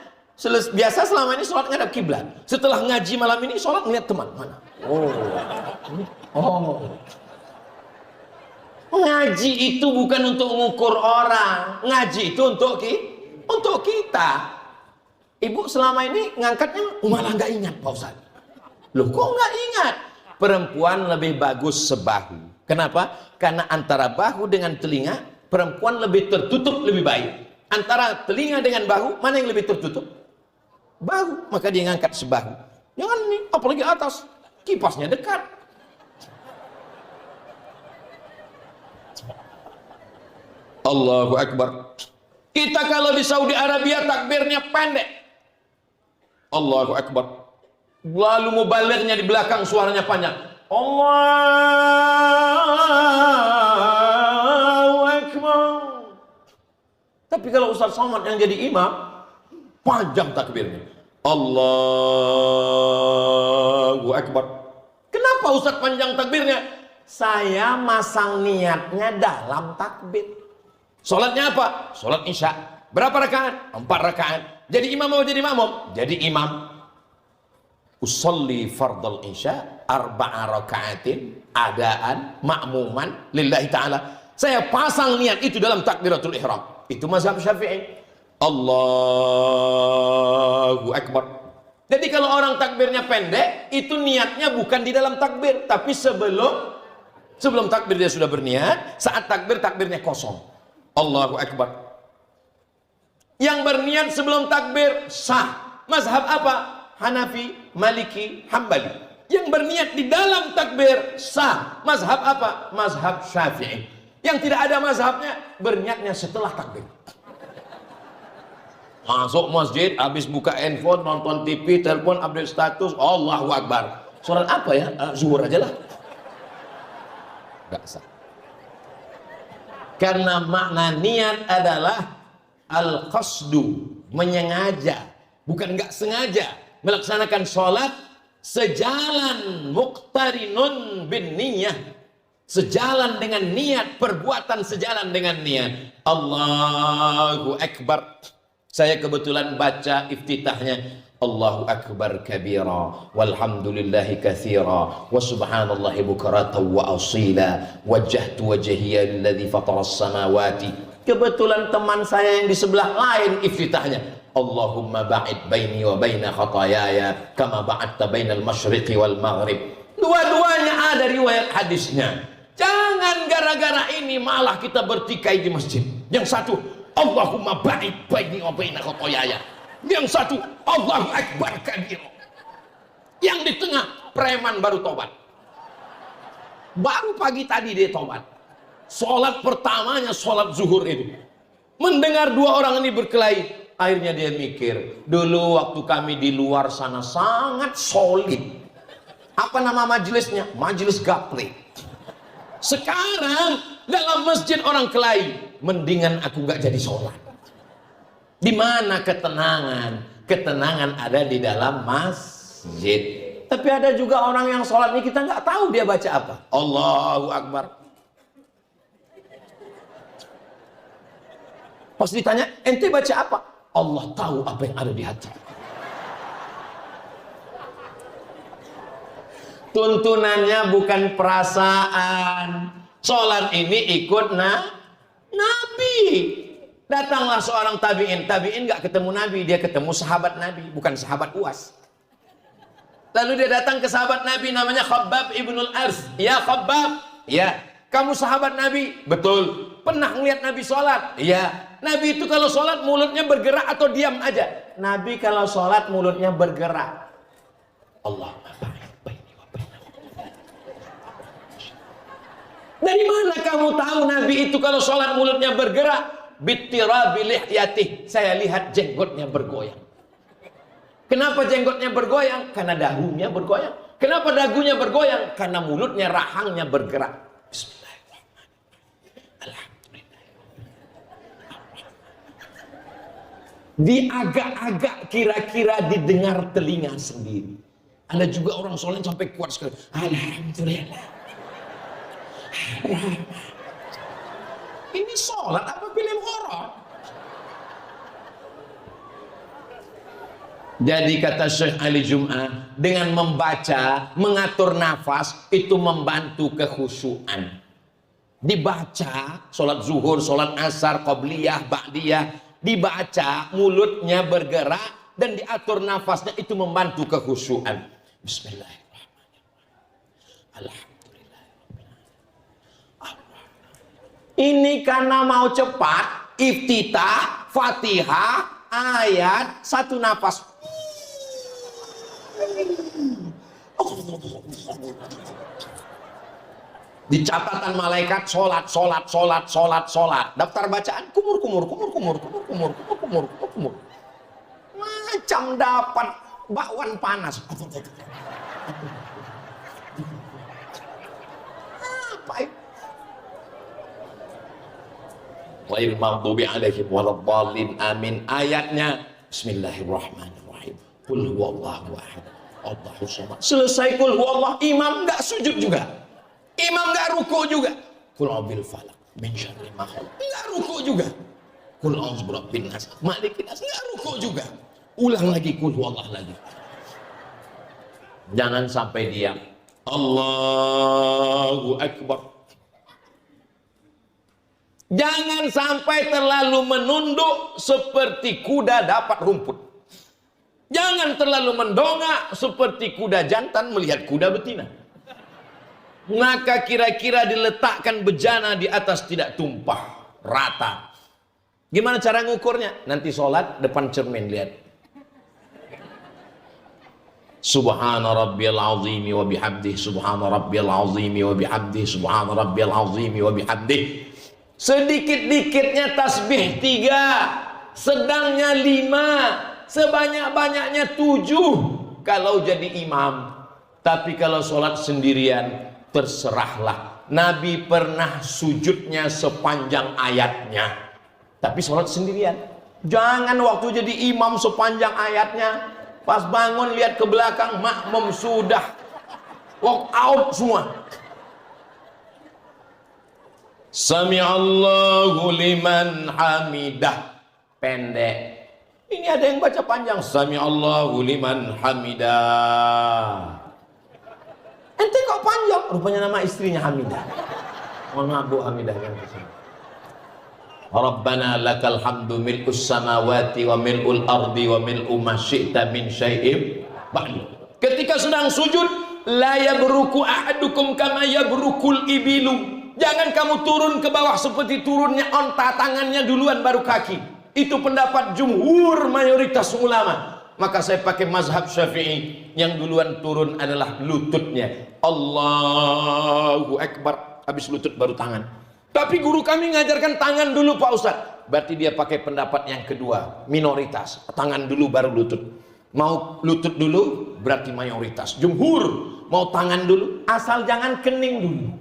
biasa selama ini sholat ngadap kiblat. Setelah ngaji malam ini, sholat ngeliat teman. Mana? Ngaji itu bukan untuk mengukur orang. Ngaji itu untuk kita. Ibu selama ini ngangkatnya malah nggak ingat Pak Ustaz. Loh kok nggak ingat? Perempuan lebih bagus sebahu. Kenapa? Karena antara bahu dengan telinga, perempuan lebih tertutup lebih baik. Antara telinga dengan bahu, mana yang lebih tertutup? Bahu. Maka dia ngangkat sebahu. Jangan nih, apalagi atas. Kipasnya dekat. Allahu Akbar. Kita kalau di Saudi Arabia takbirnya pendek. Allahu Akbar. Lalu mubalignya di belakang suaranya panjang. Allahu Akbar. Tapi kalau Ustaz Somad yang jadi imam, panjang takbirnya. Allahu Akbar. Kenapa Ustaz panjang takbirnya? Saya masang niatnya dalam takbir. Sholatnya apa? Sholat Isya. Berapa rakaat? 4 rakaat. Jadi imam mau jadi makmum? Jadi imam. Usolli fardal Isya 4 rakaatin adaan makmuman lillahi ta'ala. Saya pasang niat itu dalam takbiratul ihram. Itu mazhab Syafi'i. Allahu Akbar. Jadi kalau orang takbirnya pendek, itu niatnya bukan di dalam takbir, tapi sebelum takbir dia sudah berniat. Saat takbir, takbirnya kosong. Allahu Akbar. Yang berniat sebelum takbir sah. Mazhab apa? Hanafi, Maliki, Hambali. Yang berniat di dalam takbir sah. Mazhab apa? Mazhab Syafi'i. Yang tidak ada mazhabnya, berniatnya setelah takbir. Masuk masjid, habis buka handphone, nonton TV, telepon, update status, Allahu Akbar. Surat apa ya? Zuhur aja lah. Gak sah. Karena makna niat adalah al-qasdu, menyengaja, bukan nggak sengaja melaksanakan sholat sejalan muqtarinun bin niyah, sejalan dengan niat, perbuatan sejalan dengan niat. Allahu Akbar. Saya kebetulan baca iftitahnya. Allahu Akbar kabira walhamdulillahi katsira wa subhanallahi bukratan wa asila wajjahtu wajhiya lilladzi fataras samawati. Kebetulan teman saya yang di sebelah lain iftitahnya. Allahumma ba'id baini wa baina khataayaya kama ba'adta bainal masyriqi wal maghrib. Dua-duanya ada riwayat hadisnya. Jangan gara-gara ini malah kita bertikai di masjid. Yang satu, Allahumma ba'id baini wa baina khataayaya. Yang satu, Allahu Akbar kabir. Yang di tengah, preman baru tobat. Baru pagi tadi dia tobat. Sholat pertamanya, sholat zuhur itu. Mendengar dua orang ini berkelahi, akhirnya dia mikir, dulu waktu kami di luar sana sangat solid. Apa nama majelisnya? Majelis gaple. Sekarang dalam masjid orang kelahi, mendingan aku gak jadi sholat. Di mana ketenangan? Ketenangan ada di dalam masjid. Tapi ada juga orang yang sholat ini kita nggak tahu dia baca apa. Allahu Akbar. Pas ditanya, ente baca apa? Allah tahu apa yang ada di hati. Tuntunannya bukan perasaan. Sholat ini ikut Nabi. Datanglah seorang tabi'in. Tabi'in gak ketemu Nabi, dia ketemu sahabat Nabi, bukan sahabat UAS. Lalu dia datang ke sahabat Nabi namanya Khabbab ibnul Ars. Ya Khabbab, ya, kamu sahabat Nabi? Betul. Pernah ngeliat Nabi sholat? Iya. Nabi itu kalau sholat mulutnya bergerak atau diam aja? Nabi kalau sholat mulutnya bergerak. Allah. Dari mana kamu tahu Nabi itu kalau sholat mulutnya bergerak? Bittirabi lihyatih, saya lihat jenggotnya bergoyang. Kenapa jenggotnya bergoyang? Karena dagunya bergoyang. Kenapa dagunya bergoyang? Karena mulutnya, rahangnya bergerak. Bismillah. Diagak-agak kira-kira didengar telinga sendiri. Ada juga orang soleh sampai kuat sekali. Alhamdulillah. Ini sholat apa film horor? Jadi kata Syekh Ali Jum'ah, dengan membaca, mengatur nafas, itu membantu kekhusyuan. Dibaca, sholat zuhur, sholat asar, qobliyah, ba'diyah, dibaca, mulutnya bergerak, dan diatur nafasnya, itu membantu kekhusyuan. Bismillahirrahmanirrahim. Alhamdulillah. Ini karena mau cepat, iftitah, fatihah, ayat, satu nafas. Di catatan malaikat sholat. Daftar bacaan kumur. Macam dapat bakwan panas. Apa itu? Ghairil maghdubi alaihim waladdallin, amin. Ayatnya Bismillahirrahmanirrahim. Qul huwallahu ahad, Allahu samad. Selesai qul huwallah, imam enggak sujud juga. Imam enggak ruku juga. Qul a'udzu falaq min syarri ma khalaq. Enggak ruku juga. Qul a'udzu birabbin nas, malikin nas. Enggak ruku juga. Ulang lagi qul huwallah lagi. Jangan sampai diam. Allahu akbar. Jangan sampai terlalu menunduk seperti kuda dapat rumput. Jangan terlalu mendongak seperti kuda jantan melihat kuda betina. Maka kira-kira diletakkan bejana di atas tidak tumpah, rata. Gimana cara ngukurnya? Nanti sholat depan cermin lihat. Subhana rabbiyal azimi wa bihamdihi, subhana rabbiyal azimi wa bihamdihi, subhana rabbiyal azimi wa bihamdihi. Sedikit-dikitnya tasbih 3, sedangnya 5, sebanyak-banyaknya 7 kalau jadi imam. Tapi kalau sholat sendirian, terserahlah. Nabi pernah sujudnya sepanjang ayatnya, tapi sholat sendirian. Jangan waktu jadi imam sepanjang ayatnya, pas bangun lihat ke belakang, makmum sudah walk out semua. Sami'allahu liman hamidah, pendek. Ini ada yang baca panjang. Sami'allahu liman hamidah. Ente kok panjang? Rupanya nama istrinya Hamidah. Mohon maaf Bu Hamidah yang kesini. Rabbana lakal hamdu mil'us samawati wa mil'ul ardi wa mil'u ma syi'ta min syai'im ba'du. Ketika sedang sujud, la yabruku ahadukum kama yabrukul ibilu. Jangan kamu turun ke bawah seperti turunnya onta, tangannya duluan baru kaki. Itu pendapat jumhur mayoritas ulama. Maka saya pakai mazhab Syafi'i, yang duluan turun adalah lututnya. Allahu Akbar, habis lutut baru tangan. Tapi guru kami ngajarkan tangan dulu Pak Ustadz. Berarti dia pakai pendapat yang kedua, minoritas. Tangan dulu baru lutut. Mau lutut dulu berarti mayoritas. Jumhur mau tangan dulu, asal jangan kening dulu.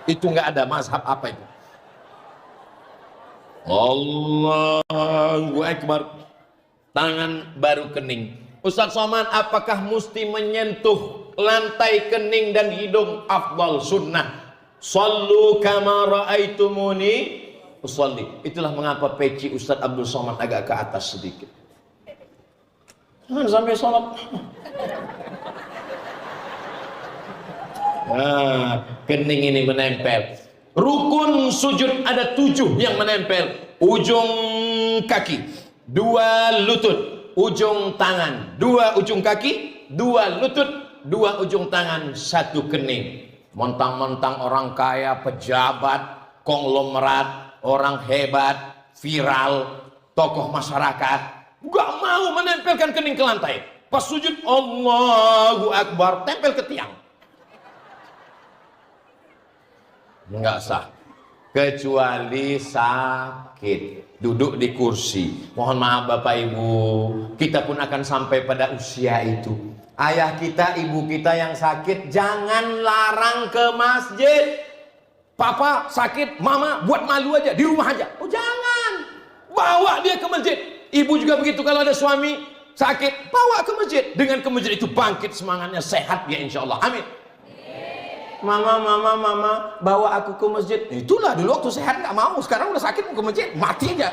Itu nggak ada mazhab apa itu. Allahu Akbar, tangan baru kening. Ustaz Somad, apakah mesti menyentuh lantai kening dan hidung? Afdal sunnah. Sallu kama ra'aitumuni usalli. Itulah mengapa peci Ustaz Abdul Somad agak ke atas sedikit. Jangan sampai sholat. Nah, kening ini menempel. Rukun sujud ada 7 yang menempel. Ujung kaki, 2 lutut, ujung tangan, 2 ujung kaki, 2 lutut, 2 ujung tangan, 1 kening. Mentang-mentang orang kaya, pejabat, konglomerat, orang hebat, viral, tokoh masyarakat, gak mau menempelkan kening ke lantai. Pas sujud, Allahu Akbar, tempel ke tiang. Enggak sah, kecuali sakit, duduk di kursi. Mohon maaf Bapak Ibu, kita pun akan sampai pada usia itu. Ayah kita, ibu kita yang sakit, jangan larang ke masjid. Papa sakit, mama buat malu aja, di rumah aja. Oh jangan, bawa dia ke masjid. Ibu juga begitu, kalau ada suami sakit, bawa ke masjid. Dengan ke masjid itu bangkit semangatnya, sehat dia insya Allah. Amin. Mama, bawa aku ke masjid. Itulah dulu waktu sehat nggak mau, sekarang udah sakit mau ke masjid, mati aja.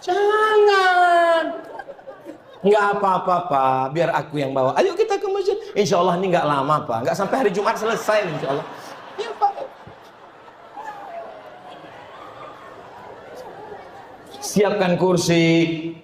Jangan. Nggak apa-apa Pak, biar aku yang bawa. Ayo kita ke masjid. Insya Allah ini nggak lama Pak, nggak sampai hari Jumat selesai insya Allah. Ya Pak. Siapkan kursi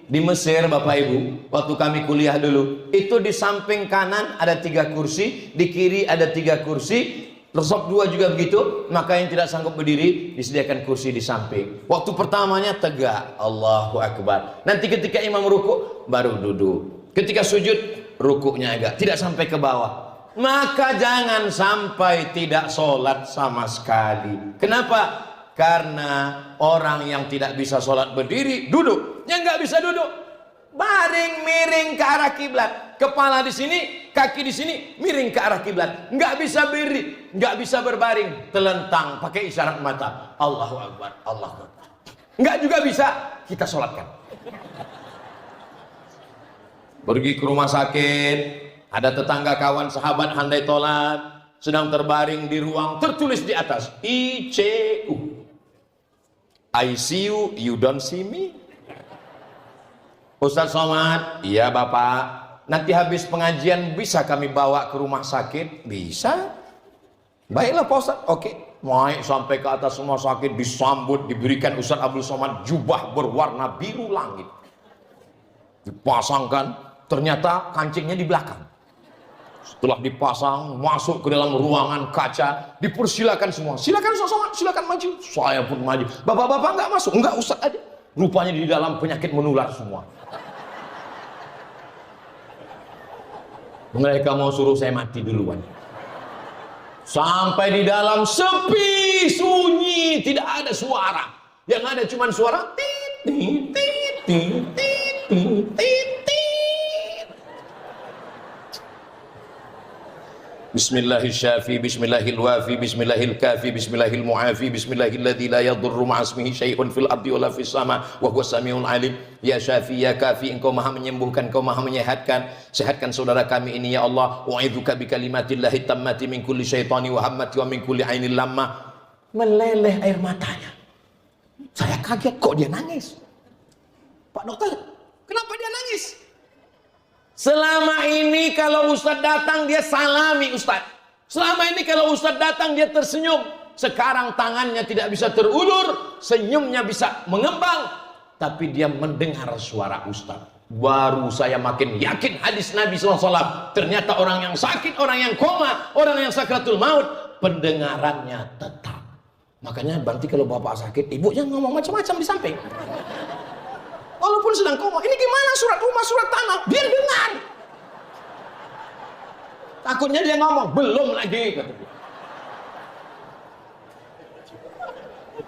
di Mesir Bapak Ibu. Waktu kami kuliah dulu, itu di samping kanan ada 3 kursi, di kiri ada 3 kursi. Resop 2 juga begitu. Maka yang tidak sanggup berdiri disediakan kursi di samping. Waktu pertamanya tegak, Allahu Akbar. Nanti ketika imam ruku baru duduk. Ketika sujud rukuknya agak tidak sampai ke bawah. Maka jangan sampai tidak sholat sama sekali. Kenapa? Karena orang yang tidak bisa sholat berdiri duduk, yang nggak bisa duduk baring miring ke arah kiblat. Kepala di sini, kaki di sini, miring ke arah kiblat. Nggak bisa berdiri, nggak bisa berbaring, telentang, pakai isyarat mata. Allahu Akbar, Allahu Akbar. Nggak juga bisa kita sholatkan. Pergi ke rumah sakit, ada tetangga kawan sahabat handai tolat, sedang terbaring di ruang, tertulis di atas ICU. I see you, you don't see me. Ustaz Somad, iya Bapak. Nanti habis pengajian bisa kami bawa ke rumah sakit? Bisa. Baiklah Pak Ustaz. Oke. Naik sampai ke atas rumah sakit, disambut, diberikan Ustaz Abdul Somad jubah berwarna biru langit. Dipasangkan, ternyata kancingnya di belakang. Setelah dipasang, masuk ke dalam ruangan kaca, dipersilakan semua. Silakan Ustaz Somad, silakan maju. Saya pun maju. Bapak-bapak nggak masuk, enggak Ustaz aja. Rupanya di dalam penyakit menular semua. Mereka mau suruh saya mati duluan. Sampai di dalam sepi, sunyi, tidak ada suara. Yang ada cuma suara tit tit tit tit tit tit. Bismillahirrahmanirrahim, bismillahirwafi, bismillahirkafi, bismillahirmuafi, bismillahilladzi la yadurru ma'asmihi syai'un fil ardi wala fis sama wa huwas samiul alim. Ya Syafi ya Kafi, engkau maha menyembuhkan, engkau maha menyehatkan. Sehatkan saudara kami ini ya Allah. Wa'idzuka bi kalimatillahi tammati min kulli syaitani wa hammati wa min kulli ainil lamma. Meleleh air matanya. Saya kaget, kok dia nangis? Pak dokter, kenapa dia nangis? Selama ini kalau Ustadz datang dia salami Ustadz. Selama ini kalau Ustadz datang dia tersenyum. Sekarang tangannya tidak bisa terulur, senyumnya bisa mengembang, tapi dia mendengar suara Ustadz. Baru saya makin yakin hadis Nabi SAW. Ternyata orang yang sakit, orang yang koma, orang yang sakratul maut, pendengarannya tetap. Makanya berarti kalau bapak sakit, ibunya ngomong macam-macam di samping. Walaupun sedang koma, ini gimana surat rumah, surat tanah, dia dengar. Takutnya dia ngomong, belum lagi.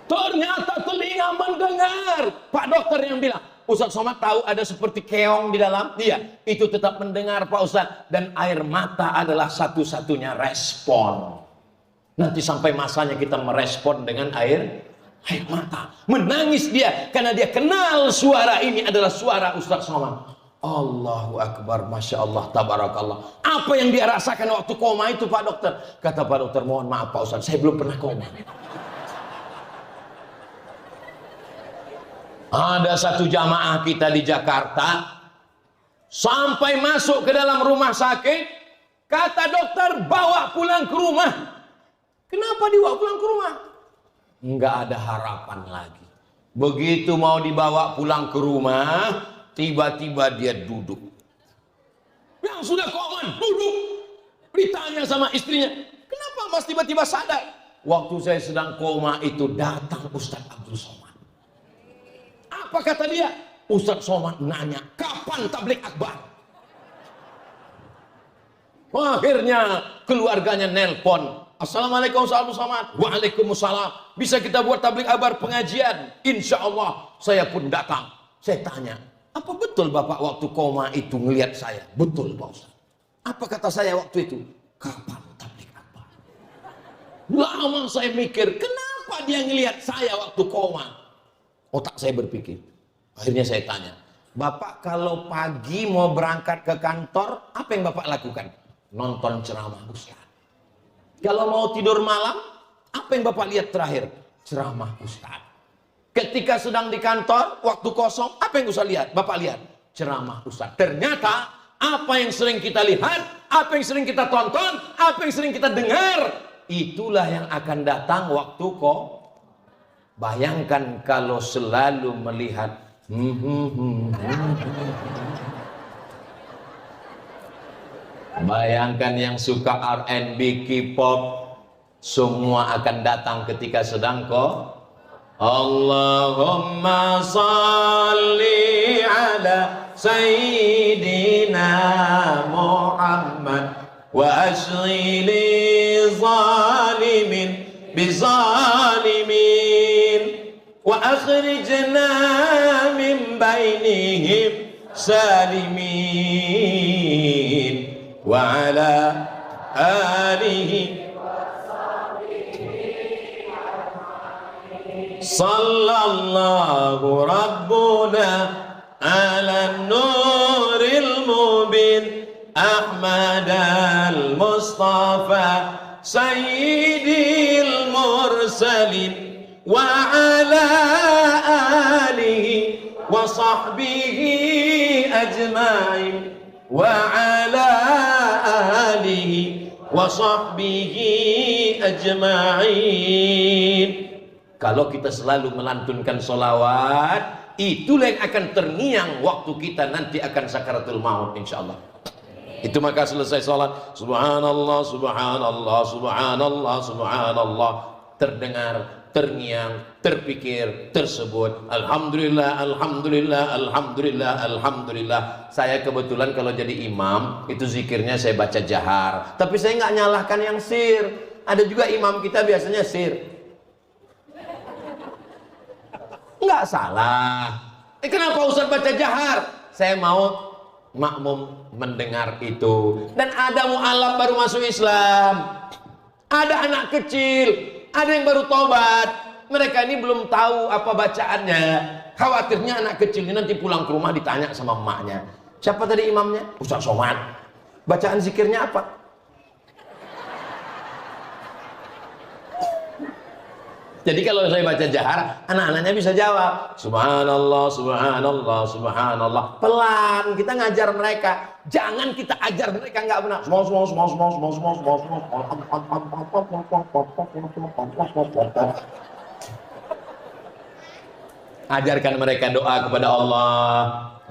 Ternyata telinga mendengar. Pak dokter yang bilang, Ustaz Somad tahu ada seperti keong di dalam. Iya, itu tetap mendengar Pak Ustaz. Dan air mata adalah satu-satunya respon. Nanti sampai masanya kita merespon dengan air mata. Menangis dia karena dia kenal suara ini adalah suara Ustaz Somad. Allahu Akbar, Masya Allah, Tabarakallah. Apa yang dia rasakan waktu koma itu Pak dokter? Kata Pak dokter, mohon maaf Pak Ustaz, saya belum pernah koma. Ada satu jamaah kita di Jakarta, sampai masuk ke dalam rumah sakit, kata dokter, bawa pulang ke rumah. Kenapa dibawa pulang ke rumah? Nggak ada harapan lagi. Begitu mau dibawa pulang ke rumah, tiba-tiba dia duduk. Yang sudah koma duduk. Ditanya sama istrinya, kenapa mas tiba-tiba sadar? Waktu saya sedang koma itu datang Ustaz Abdul Somad. Apa kata dia? Ustaz Somad nanya, kapan tablik akbar? Akhirnya keluarganya nelpon. Assalamualaikum Ustaz Abdul Somad. Waalaikumsalam. Bisa kita buat tablik akbar pengajian? Insya Allah. Saya pun datang. Saya tanya, apa betul Bapak waktu koma itu ngelihat saya? Betul Pak Ustaz. Apa kata saya waktu itu? Kapan tablik akbar? Lama saya mikir, kenapa dia ngelihat saya waktu koma? Otak saya berpikir. Akhirnya saya tanya, Bapak kalau pagi mau berangkat ke kantor, apa yang Bapak lakukan? Nonton ceramah Ustaz. Kalau mau tidur malam, apa yang Bapak lihat terakhir? Ceramah Ustaz. Ketika sedang di kantor, waktu kosong, apa yang Ustaz lihat? Bapak lihat? Ceramah Ustaz. Ternyata, apa yang sering kita lihat, apa yang sering kita tonton, apa yang sering kita dengar, itulah yang akan datang waktu kok. Bayangkan kalau selalu melihat bayangkan yang suka R&B, K-pop, semua akan datang ketika sedang kok. Allahumma salli ala Sayyidina Muhammad wa ashghili zalimin bizalimin wa akhrijna min bainihim salimin wa ala alihi sallallahu rabbuna ala nuril mubin Ahmad al-Mustafa sayyidil mursalin wa ala alihi wa sahbihi ajma'in wa ala alihi wa sahbihi ajma'in. Kalau kita selalu melantunkan sholawat, itulah yang akan terngiang waktu kita nanti akan sakaratul maut insyaallah. Itu maka selesai sholat, subhanallah, subhanallah, subhanallah, subhanallah, terdengar, terngiang, terpikir, tersebut, alhamdulillah, alhamdulillah, alhamdulillah, alhamdulillah. Saya kebetulan kalau jadi imam, itu zikirnya saya baca jahar. Tapi saya nggak nyalahkan yang sir. Ada juga imam kita biasanya sir. Nggak salah. Kenapa Ustaz baca jahar? Saya mau makmum mendengar itu. Dan ada mu'alaf baru masuk Islam, ada anak kecil, ada yang baru tobat. Mereka ini belum tahu apa bacaannya. Khawatirnya anak kecil ini nanti pulang ke rumah ditanya sama emaknya, siapa tadi imamnya? Ustaz Somad. Bacaan zikirnya apa? Jadi kalau saya baca jahar, anak-anaknya bisa jawab subhanallah, subhanallah, subhanallah. Pelan, kita ngajar mereka. Jangan kita ajar mereka nggak benar. Ajarkan mereka doa kepada Allah.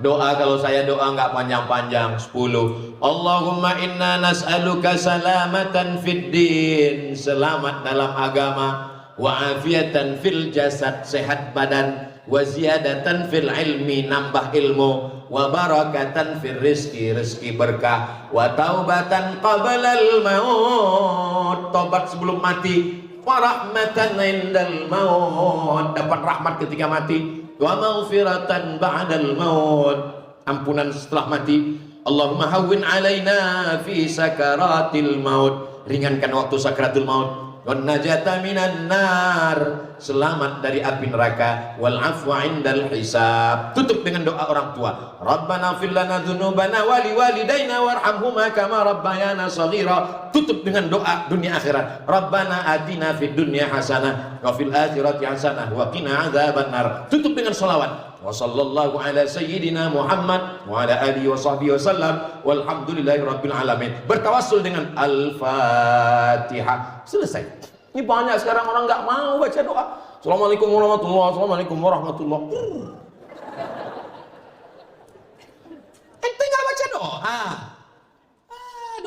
Doa, kalau saya doa nggak panjang-panjang, 10. Allahumma inna nas'aluka salamatan fid din, selamat dalam agama, wa afiatan fil jasad, sehat badan, wa ziyadatan fil ilmi, nambah ilmu, wa barakatan fil rizki, rezeki berkah, wa taubatan qablal maut, tobat sebelum mati, wa rahmatan indal maut, dapat rahmat ketika mati, wa maghfiratan ba'dal maut, ampunan setelah mati. Allahumma hawwin alaina fi sakaratil maut, ringankan waktu sakaratul maut. Wan najata minan nar, selamat dari api neraka. Wal afwa indal hisab. Tutup dengan doa orang tua. Rabbana fir lana dzunubana wa liwalidayna warhamhuma kama rabbayana shaghira. Tutup dengan doa dunia akhirat. Rabbana atina fid dunya hasanah wa fil akhirati hasanah wa qina adzabannar. Tutup dengan selawat. Wa sallallahu ala sayyidina Muhammad wa ala alihi wa sahbihi wasallam walhamdulillahi rabbil alamin. Bertawassul dengan Al-Fatihah. Selesai. Ini banyak sekarang orang nggak mau baca doa. Assalamualaikum warahmatullahi, assalamualaikum warahmatullahi. Ente nggak baca doa.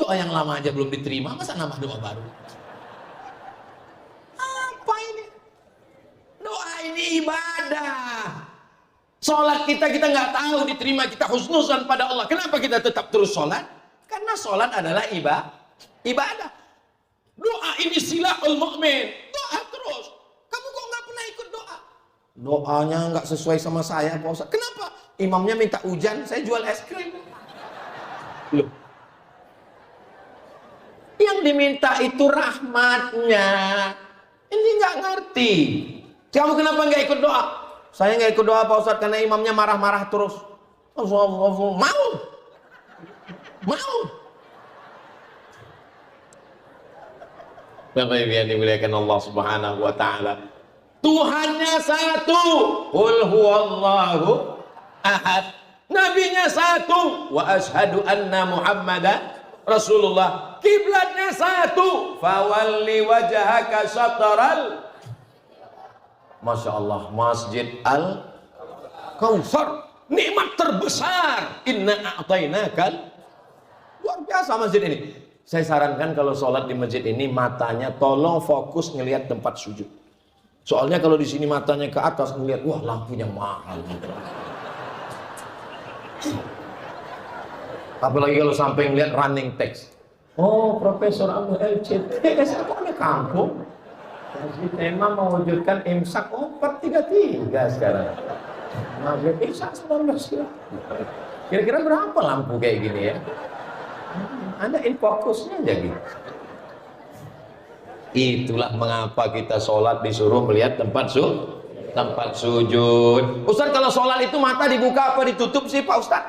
Doa yang lama aja belum diterima, masa nambah doa baru? Apa ini? Doa ini ibadah. Sholat kita nggak tahu diterima, kita husnuzan pada Allah. Kenapa kita tetap terus sholat? Karena sholat adalah ibadah. Doa ini silahul mu'min. Doa terus. Kamu kok nggak pernah ikut doa? Doanya nggak sesuai sama saya, Pak Ustaz. Kenapa? Imamnya minta hujan, saya jual es krim. Loh. Yang yang diminta itu rahmatnya. Ini nggak ngerti. Kamu kenapa nggak ikut doa? Saya nggak ikut doa Pak Ustadz karena imamnya marah-marah terus. Mau. Bapak Ibu yang dimuliakan Allah Subhanahu wa taala. Tuhannya satu. Qul huwallahu ahad. Nabinya satu. Wa asyhadu anna Muhammadan Rasulullah. Kiblatnya satu. Fawalli wajhaka syatral. Masya Allah, Masjid Al-Kautsar. Nikmat terbesar. Inna a'tainakal. Luar biasa masjid ini. Saya sarankan kalau sholat di masjid ini matanya tolong fokus ngelihat tempat sujud. Soalnya kalau di sini matanya ke atas ngelihat, wah lampunya mahal. Apalagi kalau sampai ngelihat running text. Oh, Profesor Abu LCT, kok ada kampung? Masjid tema mewujudkan imsak 433 sekarang. Maghrib imsak 19. Kira-kira berapa lampu kayak gini ya? Ada in fokusnya aja gitu. Itulah mengapa kita sholat disuruh melihat tempat sujud. Ustaz, kalau sholat itu mata dibuka apa ditutup sih Pak Ustaz?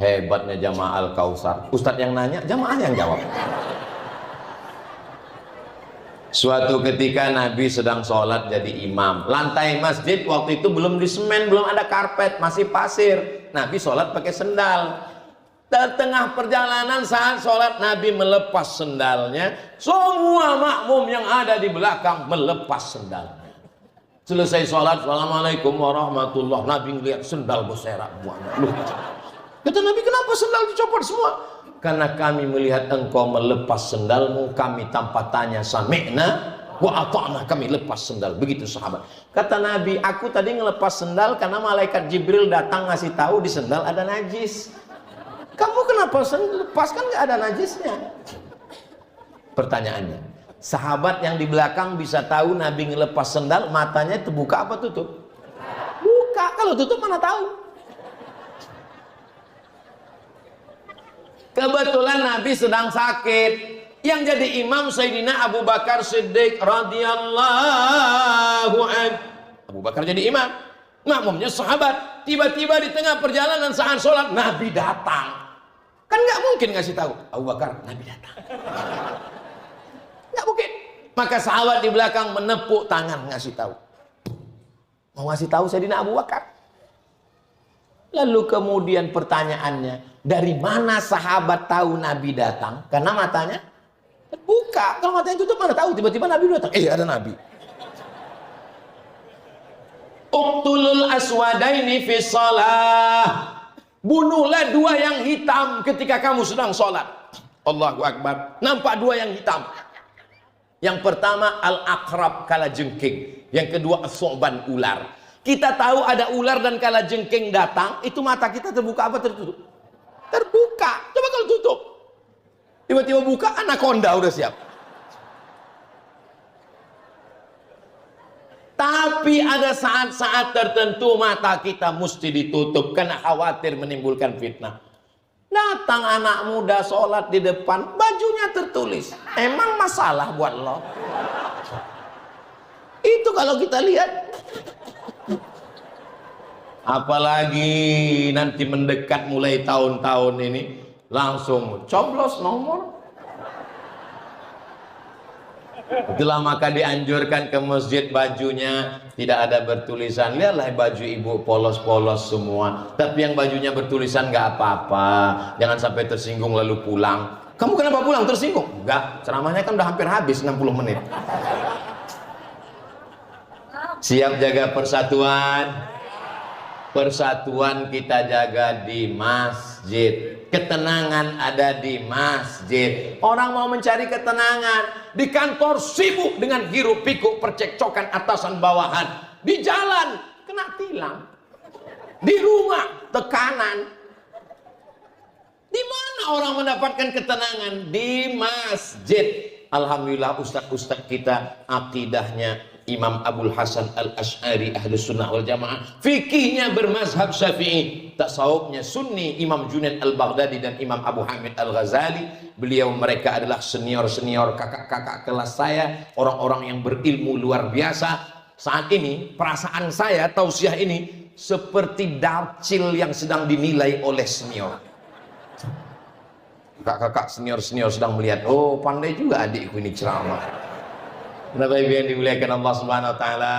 Hebatnya jamaah Al-Kautsar. Ustaz yang nanya, jamaah yang jawab. Suatu ketika Nabi sedang sholat jadi imam. Lantai masjid waktu itu belum disemen, belum ada karpet, masih pasir. Nabi sholat pakai sendal. Tengah perjalanan saat sholat Nabi melepas sendalnya. Semua makmum yang ada di belakang melepas sendalnya. Selesai sholat, Assalamualaikum warahmatullah. Nabi ngeliat sendal berserak. Kata Nabi, kenapa sendal dicopot semua? Karena kami melihat engkau melepas sendalmu, kami tanpa tanya sami'na wa ata'na, kami lepas sendal. Begitu sahabat. Kata Nabi, aku tadi ngelepas sendal karena malaikat Jibril datang ngasih tahu di sendal ada najis. Kamu kenapa lepas, kan nggak ada najisnya? Pertanyaannya, sahabat yang di belakang bisa tahu Nabi ngelepas sendal, matanya terbuka apa tutup? Buka, kalau tutup mana tahu? Kebetulan Nabi sedang sakit. Yang jadi imam Sayyidina Abu Bakar Siddiq radhiyallahu anhu. Abu Bakar jadi imam, makmumnya sahabat. Tiba-tiba di tengah perjalanan saat sholat Nabi datang. Kan nggak mungkin ngasih tahu Abu Bakar, Nabi datang. Nggak mungkin. Maka sahabat di belakang menepuk tangan ngasih tahu. Mau ngasih tahu Sayyidina Abu Bakar. Lalu kemudian pertanyaannya, dari mana sahabat tahu Nabi datang? Karena matanya terbuka. Kalau matanya tutup mana tahu tiba-tiba Nabi datang. Ada Nabi. Uqtulul aswadaini fi shalah. Bunuhlah dua yang hitam ketika kamu sedang sholat. Allahu Akbar. Nampak dua yang hitam. Yang pertama al-aqrab, kalajengking. Yang kedua as-su'ban, ular. Kita tahu ada ular dan kalajengking datang, itu mata kita terbuka apa tertutup? Terbuka. Coba kalau tutup. Tiba-tiba buka, anaconda udah siap. Tapi ada saat-saat tertentu mata kita mesti ditutup karena khawatir menimbulkan fitnah. Datang anak muda sholat di depan, bajunya tertulis. Emang masalah buat lo? Itu kalau kita lihat. Apalagi nanti mendekat mulai tahun-tahun ini, langsung coblos nomor. Itulah maka dianjurkan ke masjid bajunya tidak ada bertulisan. Lihatlah baju ibu polos-polos semua. Tapi yang bajunya bertulisan nggak apa-apa. Jangan sampai tersinggung lalu pulang. Kamu kenapa pulang tersinggung? Enggak, ceramahnya kan udah hampir habis 60 menit. Siap jaga persatuan. Persatuan kita jaga di masjid. Ketenangan ada di masjid. Orang mau mencari ketenangan, di kantor sibuk dengan hiruk pikuk percekcokan atasan bawahan. Di jalan kena tilang. Di rumah tekanan. Di mana orang mendapatkan ketenangan? Di masjid. Alhamdulillah ustadz-ustadz kita akidahnya, Imam Abul Hasan Al-Asy'ari Ahlus Sunnah wal Jamaah, fikihnya bermazhab Syafi'i, tasawufnya Sunni, Imam Junaid Al-Baghdadi dan Imam Abu Hamid Al-Ghazali. Beliau mereka adalah senior-senior, kakak-kakak kelas saya, orang-orang yang berilmu luar biasa. Saat ini perasaan saya tausiah ini seperti darcil yang sedang dinilai oleh senior. Kakak-kakak senior-senior sedang melihat, oh pandai juga adikku ini ceramah. Bapak Ibu yang dimuliakan Allah Subhanahu wa taala,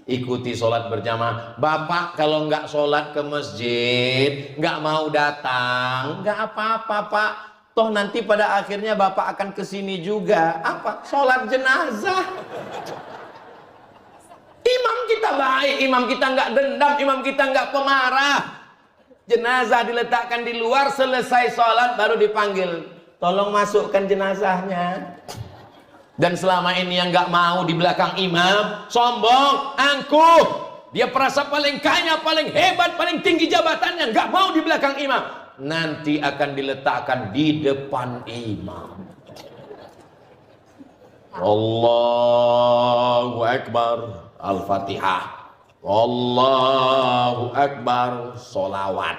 ikuti sholat berjamaah. Bapak kalau nggak sholat ke masjid, nggak mau datang, nggak apa-apa Pak. Toh nanti pada akhirnya Bapak akan kesini juga. Apa? Sholat jenazah. Imam kita baik, imam kita nggak dendam, imam kita nggak pemarah. Jenazah diletakkan di luar, selesai sholat baru dipanggil. Tolong masukkan jenazahnya. Dan selama ini yang nggak mau di belakang imam, sombong, angkuh, dia merasa paling kaya, paling hebat, paling tinggi jabatannya, nggak mau di belakang imam, nanti akan diletakkan di depan imam. Allahu Akbar, Al-Fatihah. Allahu Akbar, solawat.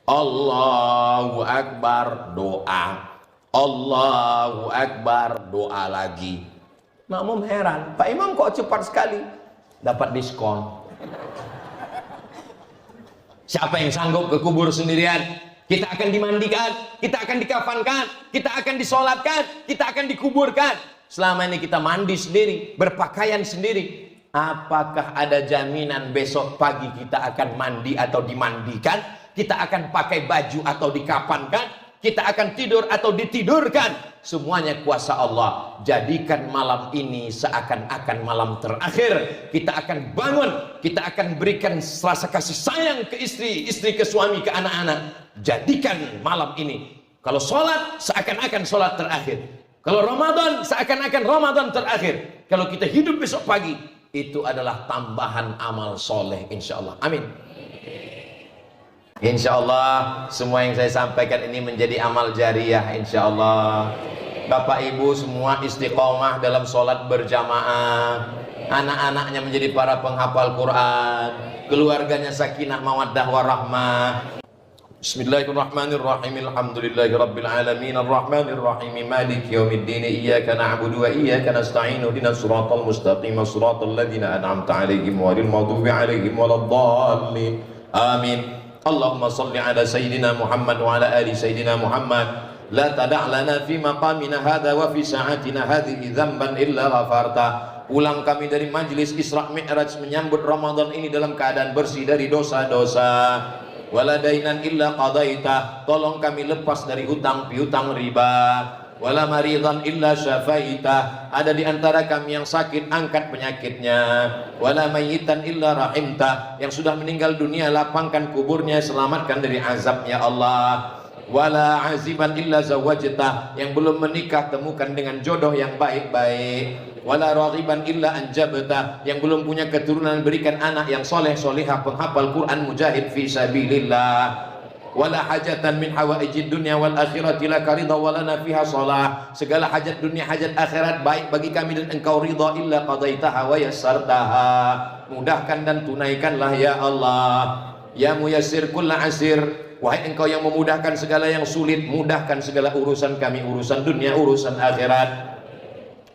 Allahu Akbar, doa. Allahu Akbar, doa lagi. Makmum heran, Pak Imam kok cepat sekali? Dapat diskon. Siapa yang sanggup ke kubur sendirian? Kita akan dimandikan, kita akan dikafankan, kita akan disolatkan, kita akan dikuburkan. Selama ini kita mandi sendiri, berpakaian sendiri. Apakah ada jaminan besok pagi kita akan mandi atau dimandikan? Kita akan pakai baju atau dikafankan? Kita akan tidur atau ditidurkan? Semuanya kuasa Allah. Jadikan malam ini seakan-akan malam terakhir. Kita akan bangun, kita akan berikan rasa kasih sayang ke istri, istri ke suami, ke anak-anak. Jadikan malam ini, kalau sholat seakan-akan sholat terakhir, kalau Ramadan seakan-akan Ramadan terakhir. Kalau kita hidup besok pagi, itu adalah tambahan amal soleh, insya Allah. Amin. Insya Allah semua yang saya sampaikan ini menjadi amal jariah, insya Allah. Bapak ibu semua istiqomah dalam sholat berjamaah, anak-anaknya menjadi para penghafal Quran, keluarganya sakinah mawaddah warahmah. Bismillahirrahmanirrahim. Alhamdulillahirabbil alamin arrahmanir rahim maliki yaumiddin iyyaka na'budu wa iyyaka nasta'in ihdinas siratal mustaqim siratal ladzina an'amta 'alaihim ghairil maghdubi 'alaihim waladdallin. Amin. Allahumma salli ala Sayyidina Muhammad wa ala ali Sayyidina Muhammad. La tada' lana fi maqamina hadha wa fi sa'atina hadhihi dhanban illa ghafarta. Pulang kami dari majlis Isra Mi'raj menyambut Ramadan ini dalam keadaan bersih dari dosa-dosa. Wala dainan illa qadaita. Tolong kami lepas dari hutang piutang riba. Wala maridan illa syafaita. Ada di antara kami yang sakit, angkat penyakitnya. Wala mayitan illa rahimta. Yang sudah meninggal dunia, lapangkan kuburnya, selamatkan dari azab ya Allah. Wala aziban illa zawajta. Yang belum menikah, temukan dengan jodoh yang baik-baik. Wala raghiban illa anjabta. Yang belum punya keturunan, berikan anak yang soleh solihah, penghafal Quran, mujahid fi sabilillah. Wala hajatan min hawaijid dunya wal akhirati laka ridha wa lana fiha shalah. Segala hajat dunia, hajat akhirat baik bagi kami dan engkau ridha, illa qadaitaha wa yassartaha. Mudahkan dan tunaikanlah ya Allah. Ya muyassir kulla asir. Wahai engkau yang memudahkan segala yang sulit, mudahkan segala urusan kami, urusan dunia, urusan akhirat.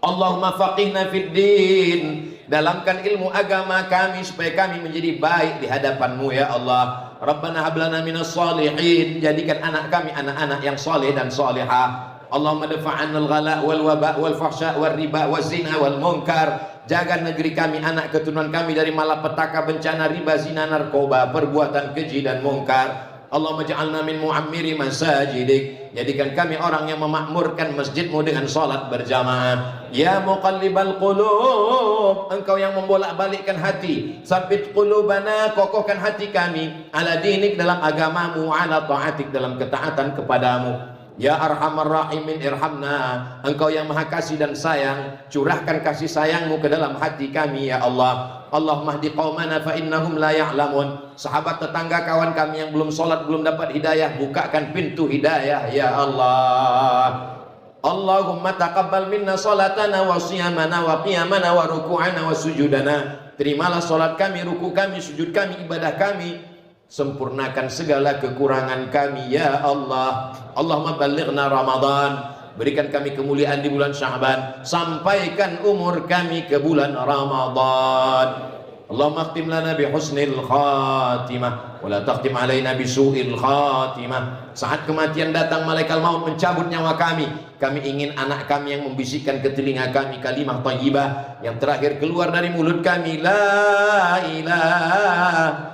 Allahumma faqihna fid din. Dalamkan ilmu agama kami supaya kami menjadi baik di hadapan-Mu ya Allah. Rabbana hablana minas salihin. Jadikan anak kami anak-anak yang saleh dan salihah. Allahumma dafa'an al-ghala wal waba wal fahsya wal riba wal zina wal munkar. Jaga negeri kami, anak keturunan kami dari malapetaka, bencana, riba, zina, narkoba, perbuatan keji dan munkar. Allahumma ja'alna min mu'ammiri masajidik. Jadikan kami orang yang memakmurkan masjid-Mu dengan salat berjamaah. Ya muqallibal qulub, engkau yang membolak-balikkan hati. Sabbit qulubana, kokohkan hati kami ala dinik, dalam agamamu, ala ta'atik, dalam ketaatan kepadamu. Ya arhamar rahimin irhamna, engkau yang maha kasih dan sayang, curahkan kasih sayangmu ke dalam hati kami ya Allah. Allahumma hdi qaumana fa innahum la ya'lamun. Sahabat, tetangga, kawan kami yang belum sholat, belum dapat hidayah, bukakan pintu hidayah ya Allah. Allahumma taqabbal minna salatana wa siyamana wa qiyamana wa ruku'ana wa sujudana. Terimalah salat kami, ruku kami, sujud kami, ibadah kami. Sempurnakan segala kekurangan kami ya Allah. Allahumma ballighna Ramadan. Berikan kami kemuliaan di bulan Sya'ban. Sampaikan umur kami ke bulan Ramadan. Allahumma akhtim lana bi husnil khatimah wa la takhtim alaina bi su'il khatimah. Saat kematian datang, malaikat maut mencabut nyawa kami. Kami ingin anak kami yang membisikkan ke telinga kami kalimah thayyibah yang terakhir keluar dari mulut kami, la ilaha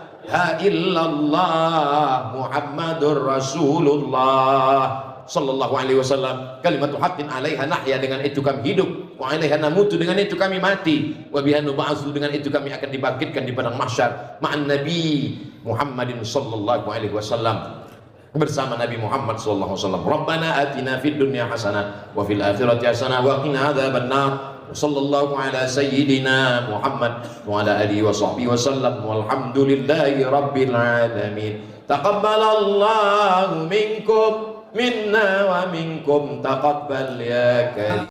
illallah Muhammadur Rasulullah sallallahu alaihi wasallam. Kalimatu haqqin 'alaiha nahya, dengan itu kami hidup, wa 'alaiha namutu, dengan itu kami mati, wa biha nub'atsu, dengan itu kami akan dibangkitkan di padang mahsyar ma'an nabi Muhammadin sallallahu alaihi wasallam, bersama Nabi Muhammad sallallahu alaihi wasallam. Rabbana atina fid dunya hasanah wa fil akhirati hasanah wa qina adzabannar. Sallallahu ala sayyidina Muhammad wa ala alihi wa sahbihi wasallam, walhamdulillahi rabbil alamin. Taqabbalallahu minkum minna wa minkum, taqabbal ya karim.